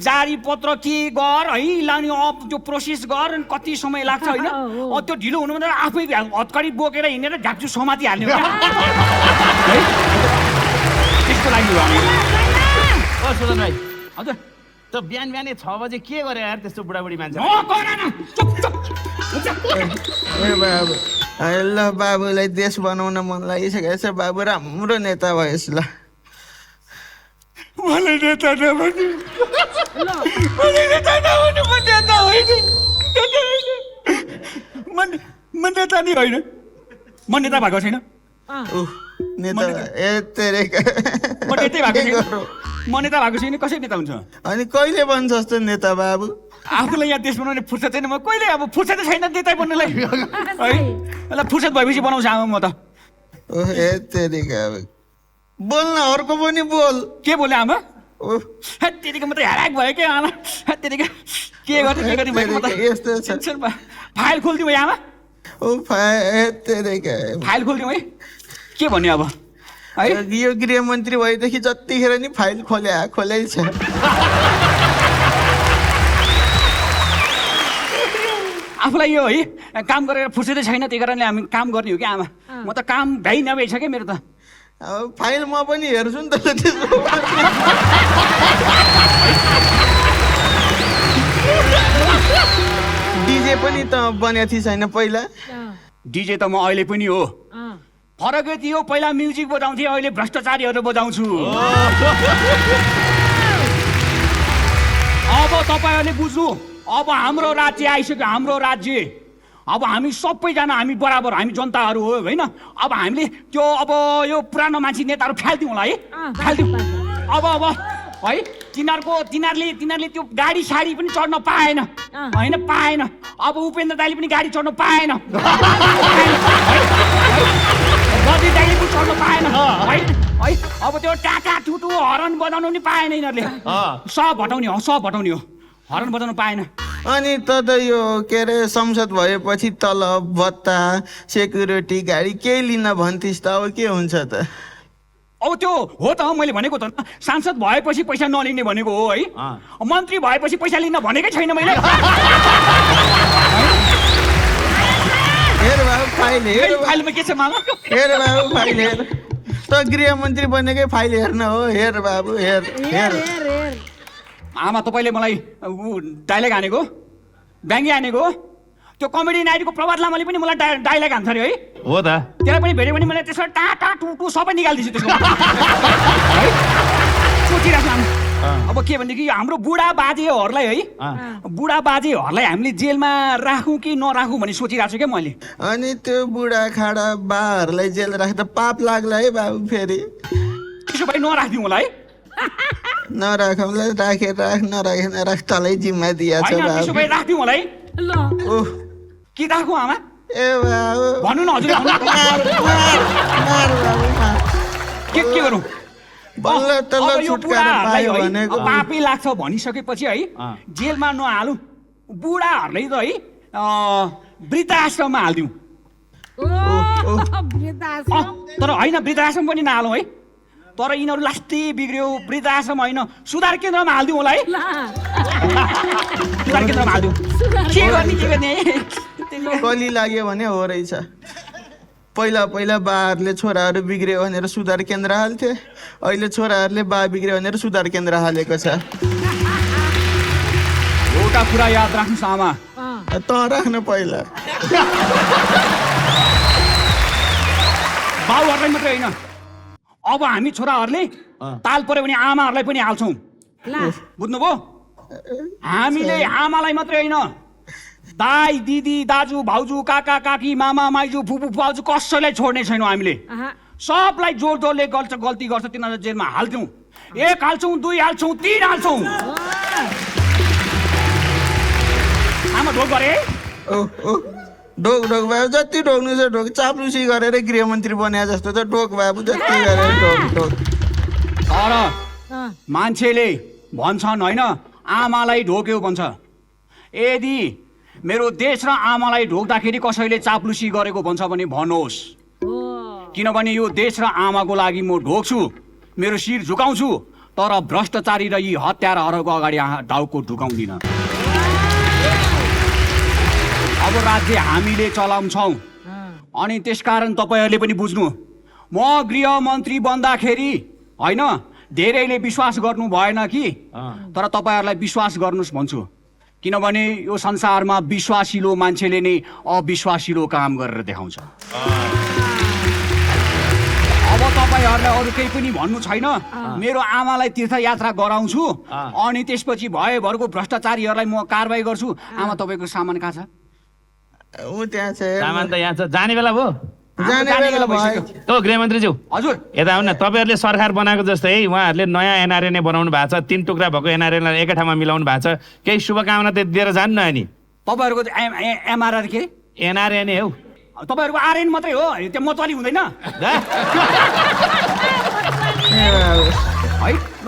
जारी पत्र के गर है लाने त्यो प्रोसेस गर अनि कति समय लाग्छ होइन त्यो ढिलो हुनुभन्दा आफै हतकडी बोकेर हिँडेर झाप्चु समाति हाल्ने हो त्यसको लागि हो सुजन भाइ हजुर त बिहान बिहानै 6 बजे के गरे यार त्यस्तो बुढाबुढी मान्छे ए बाबु ल बाबुलाई देश बनाउन मन लागिसकेको छ बाबु राम्रो नेता भएस् ल मलाई नेता नभन्नु म नेता नै होइन म नेता भएको छैन नेता ए तेरेका म नेतै भएको छैन म नेता भएको छैन कसरी नेता हुन्छ अनि कहिले बन्छस् त नेता बाबु आफूलाई यहाँ देश बनाउने फुर्सद छैन म कहिले अब फुर्सदै छैन नेता बन्नलाई है ल फुर्सद भएपछि बनाउँछ आमा म त ए तेरेका बोल्न अर्को पनि बोल के बोले आमा तेरिका म त हेराक भयो क्या आमा तेरिका के गर्ने भएको म त यस्तो छ फाइल खोलिदिउँ है आमा फाइल खोलिदिउँ है के भन्यो अब है यो गृहमन्त्री भएदेखि जतिखेर नि फाइल खोलै छ आफूलाई यो है काम गरेर फुर्सदै छैन त्यही कारणले हामी काम गर्ने हो क्या आमा म त काम भ्याइ नभइसक्यो मेरो त अब फाइल म पनि हेर्छु नि त डिजे पनि त बनेको थिएँ छैन पहिला डिजे त म अहिले पनि हो फरक यति हो पहिला म्युजिक बजाउँथे अहिले भ्रष्टाचारीहरू बजाउँछु अब तपाईँहरूले बुझ्नु अब हाम्रो राज्य आइसक्यो हाम्रो राज्य अब हामी सबैजना हामी बराबर हामी जनताहरू हो होइन अब हामीले त्यो अब यो पुरानो मान्छे नेताहरू फ्याल्दिउँ होला है फ्याल्दिउँ अब है तिनीहरूले त्यो गाडी साडी पनि चढ्न पाएन होइन पाएन अब उपेन्द्र दाइले पनि गाडी चढ्न पाएन गदी दाइले पनि चढ्न पाएन है अब त्यो टाटा टुटु हरन बजाउनु पनि पाएन यिनीहरूले सब हटाउने हो हरन बजाउनु पाएन अनि त यो के अरे संसद भएपछि तलब भत्ता सेक्युरिटी गाडी केही लिन भन्थिस् त अब के हुन्छ त अब त्यो हो त मैले भनेको त सांसद भएपछि पैसा नलिने भनेको हो है मन्त्री भएपछि पैसा लिन भनेकै छैन मैले हेर बाबु फाइल हेर फाइलमा के छ मामा हेर बाबु फाइल हेर त गृहमन्त्री बनेकै फाइल हेर्न हो हेर बाबु हेर आमा तपाईँले मलाई डाइलग हानेको ब्याङ्गी हानेको त्यो कमेडी नाइटको प्रभात लामाले पनि मलाई डाइलग हान्छ अरे है हो त त्यसलाई पनि भेट्यो भने मैले त्यसमा टाटा टुटु सबै निकालिदिन्छु त्यसको सोचिरहेको अब के भनेदेखि हाम्रो बुढा बाजेहरूलाई है बुढा बाजेहरूलाई हामीले जेलमा राखौँ कि नराखौँ भन्ने सोचिरहेको छु क्या मैले अनि त्यो बुढा खाडा बाहरूलाई जेल राख्दा पाप लाग्ला है बाबु फेरि त्यसो भए नराखिदिउँ होला है नराखौँला राखेर राख नराखेर राख तलै जिम्मा दिया छ बाबु त्यसो भए राखिदिउँ होला है के राखौँ आमा ए बाबु भन्नु न हजुर के गरौँ बल्ल तल्ल छुटकारा पायो भनेको पापै लाग्छ भनिसकेपछि है जेलमा नहालौँ बुढाहरूलाई त है वृद्धाश्रममा हालिदिउँ तर होइन वृद्धाश्रम पनि नहालौँ है तर यिनीहरू लास्टै बिग्रियो वृद्धाश्रम होइन सुधार केन्द्रमा हालिदिउँ होला है सुधार केन्द्रमा हालिदिउँ के गर्ने कली लाग्यो भने हो रहेछ। पहिला पहिला बाहरूले छोराहरू बिग्रियो भनेर सुधार केन्द्र हाल्थे, अहिले छोराहरूले बा बिग्रियो भनेर सुधार केन्द्र हालेको छ। एउटा कुरा याद राख्नुहोस् आमा, त राख्नु पहिला। बाउहरूलाई मात्रै होइन, अब हामी छोराहरूले ताल पर्यो भने आमाहरूलाई पनि हाल्छौँ। बुझ्नुभयो? हामीले आमालाई मात्रै होइन, दाई दिदी दाजु भाउजू काका काकी मामा माइजू फुपू फुवाजू कसैलाई छोड्ने छैनौँ हामीले। सबलाई जोड जोडले गल्ती गर्छ तिनीहरूलाई जेलमा हाल्छौँ। 1 हाल्छौँ, 2 हाल्छौँ, 3 हाल्छौँ। आमा ढोक गरे ढोक बाबु जति ढोक्नु छ ढोक। चाप्लुसी गरेर गृहमन्त्री बने जस्तो त ढोक बाबु जति गरेर ढोक। तर मान्छेले भन्छन् होइन, आमालाई ढोक्यो भन्छ। यदि मेरो देश र आमालाई ढोक्दाखेरि कसैले चाप्लुसी गरेको भन्छ भने भन्नुहोस्, किनभने यो देश र आमाको लागि म ढोक्छु, मेरो शिर झुकाउँछु, तर भ्रष्टाचारी र यी हत्याराहरूको अगाडि टाउको झुकाउँदिन। अब राज्य हामीले चलाउँछौँ अनि त्यसकारण तपाईँहरूले पनि बुझ्नु, म गृहमन्त्री बन्दाखेरि होइन धेरैले विश्वास गर्नु भएन कि, तर तपाईँहरूलाई विश्वास गर्नुहोस् भन्छु, किनभने यो संसारमा विश्वासिलो मान्छेले नै अविश्वासिलो काम गरेर देखाउँछ। अब तपाईँहरूलाई अरू केही पनि भन्नु छैन। मेरो आमालाई तीर्थयात्रा गराउँछु अनि त्यसपछि भएभरको भ्रष्टाचारीहरूलाई म कारबाही गर्छु। आमा तपाईँको सामान कहाँ छ? ऊ त्यहाँ छ। सामान त यहाँ छ। जाने बेला भयो? जाने बेला भयो। त गृहमन्त्रीज्यू हजुर यता आउनु न। तपाईँहरूले सरकार बनाएको जस्तै उहाँहरूले नयाँ एनआरएनए बनाउनु भएको छ। 3 टुक्रा भएको एनआरएनएलाई एकै ठाउँमा मिलाउनु भएको छ। केही शुभकामना त दिएर जानु न नि। तपाईँहरूको एमआरआर के एनआरएनए हो? तपाईँहरूको आरएन मात्रै हो, त्यो मतवाली हुँदैन है।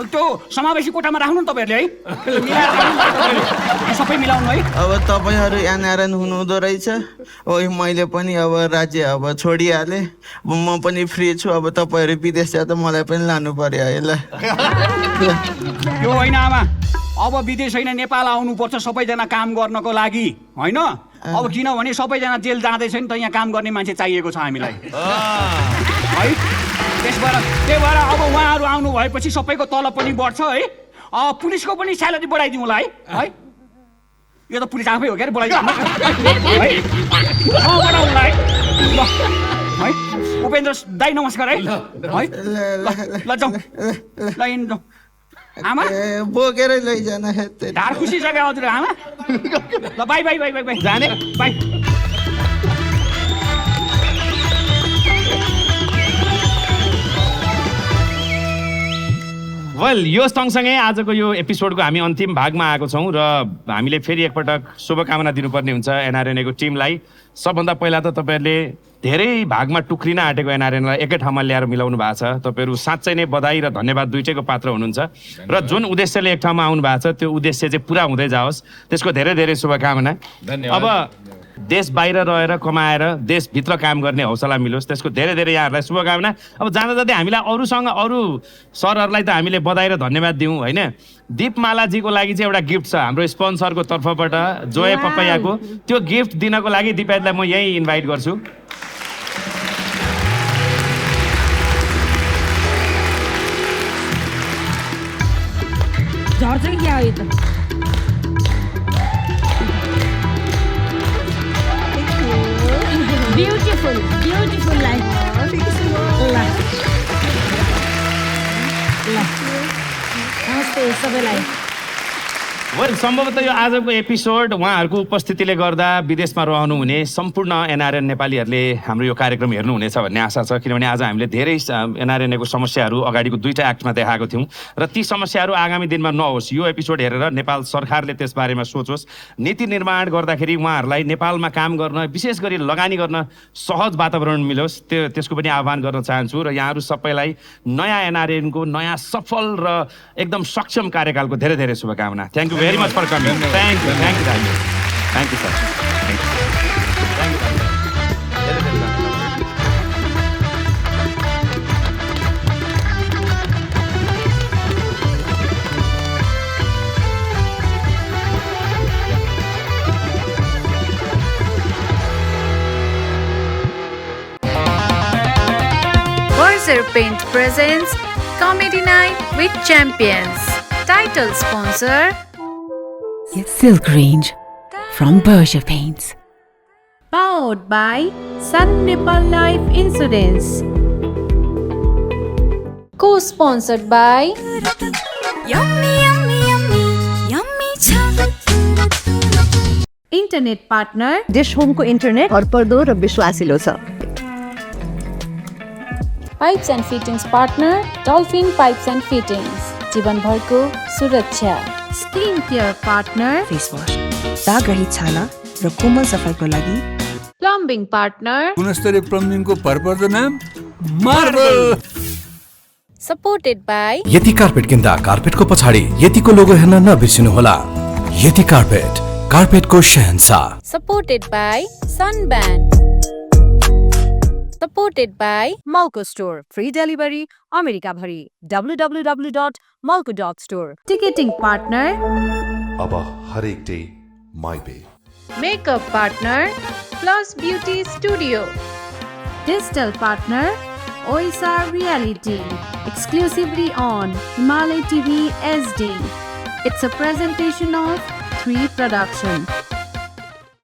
त्यो समावेशी कोटामा राख्नु नि तपाईँहरूले है, सबै मिलाउनु है। अब तपाईँहरू एनआरएन हुनुहुँदो रहेछ। ओइ मैले पनि अब राज्य अब छोडिहालेँ, म पनि फ्री छु। अब तपाईँहरू विदेश जाँदा मलाई पनि लानु पर्यो है। ल त्यो होइन आमा, अब विदेश होइन नेपाल आउनुपर्छ सबैजना काम गर्नको लागि होइन। अब किनभने सबैजना जेल जाँदैछ नि त, यहाँ काम गर्ने मान्छे चाहिएको छ हामीलाई है। त्यही भएर अब उहाँहरू आउनु भएपछि सबैको तलब पनि बढ्छ है। पुलिसको पनि स्यालेरी बढाइदिउँला है। यो त पुलिस आफै हो क्या बढाइदिनु है। उपेन्द्र दाई नमस्कार है। ल जाउँ ल हिँड्नु। आमा बोकेरै लैजान। ढाड खुसी छ क्या हजुर आमा? ल by by by by by जाने बाई। वेल यो सँगसँगै आजको यो एपिसोडको हामी अन्तिम भागमा आएको छौँ र हामीले फेरि एकपटक शुभकामना दिनुपर्ने हुन्छ एनआरएनएको टिमलाई। सबभन्दा पहिला त तपाईँहरूले धेरै भागमा टुक्रिन आँटेको एनआरएनलाई एकै ठाउँमा ल्याएर मिलाउनु भएको छ। तपाईँहरू साँच्चै नै बधाई र धन्यवाद दुइटैको पात्र हुनुहुन्छ र जुन उद्देश्यले एक ठाउँमा आउनु भएको छ त्यो उद्देश्य चाहिँ पुरा हुँदै जाओस्, त्यसको धेरै धेरै शुभकामना। अब देश बाहिर रहेर कमाएर देशभित्र काम गर्ने हौसला मिलोस्, त्यसको धेरै धेरै यहाँहरूलाई शुभकामना। अब जाँदा जाँदै हामीलाई अरू सरहरूलाई त हामीले बधाई र धन्यवाद दिउँ होइन। दिपमालाजीको लागि चाहिँ एउटा गिफ्ट छ हाम्रो स्पोन्सरको तर्फबाट, जोय पपैयाको। त्यो गिफ्ट दिनको लागि दिपाजीलाई म यहीँ इन्भाइट गर्छु। झर्छ कि क्या हो यो त? Beautiful beautiful life. नमस्ते सबैलाई। वेल सम्भवतः यो आजको एपिसोड उहाँहरूको उपस्थितिले गर्दा विदेशमा रहनुहुने सम्पूर्ण एनआरएन नेपालीहरूले हाम्रो यो कार्यक्रम हेर्नुहुनेछ भन्ने आशा छ। किनभने आज हामीले धेरै एनआरएनएको समस्याहरू अगाडिको 2टा एक्टमा देखाएको थियौँ र ती समस्याहरू आगामी दिनमा नहोस्, यो एपिसोड हेरेर नेपाल सरकारले त्यसबारेमा सोचोस्। नीति निर्माण गर्दाखेरि उहाँहरूलाई नेपालमा काम गर्न, विशेष गरी लगानी गर्न सहज वातावरण मिलोस्, त्यसको पनि आह्वान गर्न चाहन्छु। र यहाँहरू सबैलाई नयाँ एनआरएनको नयाँ सफल र एकदम सक्षम कार्यकालको धेरै धेरै शुभकामना। Thank you very much for coming. Thank you, sir. Buzzer Paint presents Comedy Night with Champions. Title sponsor Silk Range from Berger Paints. powered by Sun Nepal Life Insurance. Co-sponsored by Internet partner dish होमको internet भरपर्दो र विश्वासिलो छ Pipes and Fittings partner Dolphin Pipes and Fittings. जीवनभरको सुरक्षा. Skin care partner face wash दागरहित छाला र कोमल सफाइको लागि. Plumbing partner गुणस्तरीय प्लम्बिङको भरपर्दो नाम मार्बल. supported by यति कार्पेट किन्दा कार्पेटको पछाडि यतिको लोगो हेर्न नबिर्सिनुहोला. यति carpet, कार्पेटको Shahenshah. supported by Sunband. Supported by Malco Store. Free delivery America भरि. www.malco.store. Ticketing partner अब हरेक day my way. Makeup partner Plus Beauty Studio. Digital partner OSR Reality. Exclusively on Himalay TV SD. It's a presentation of 3 Production.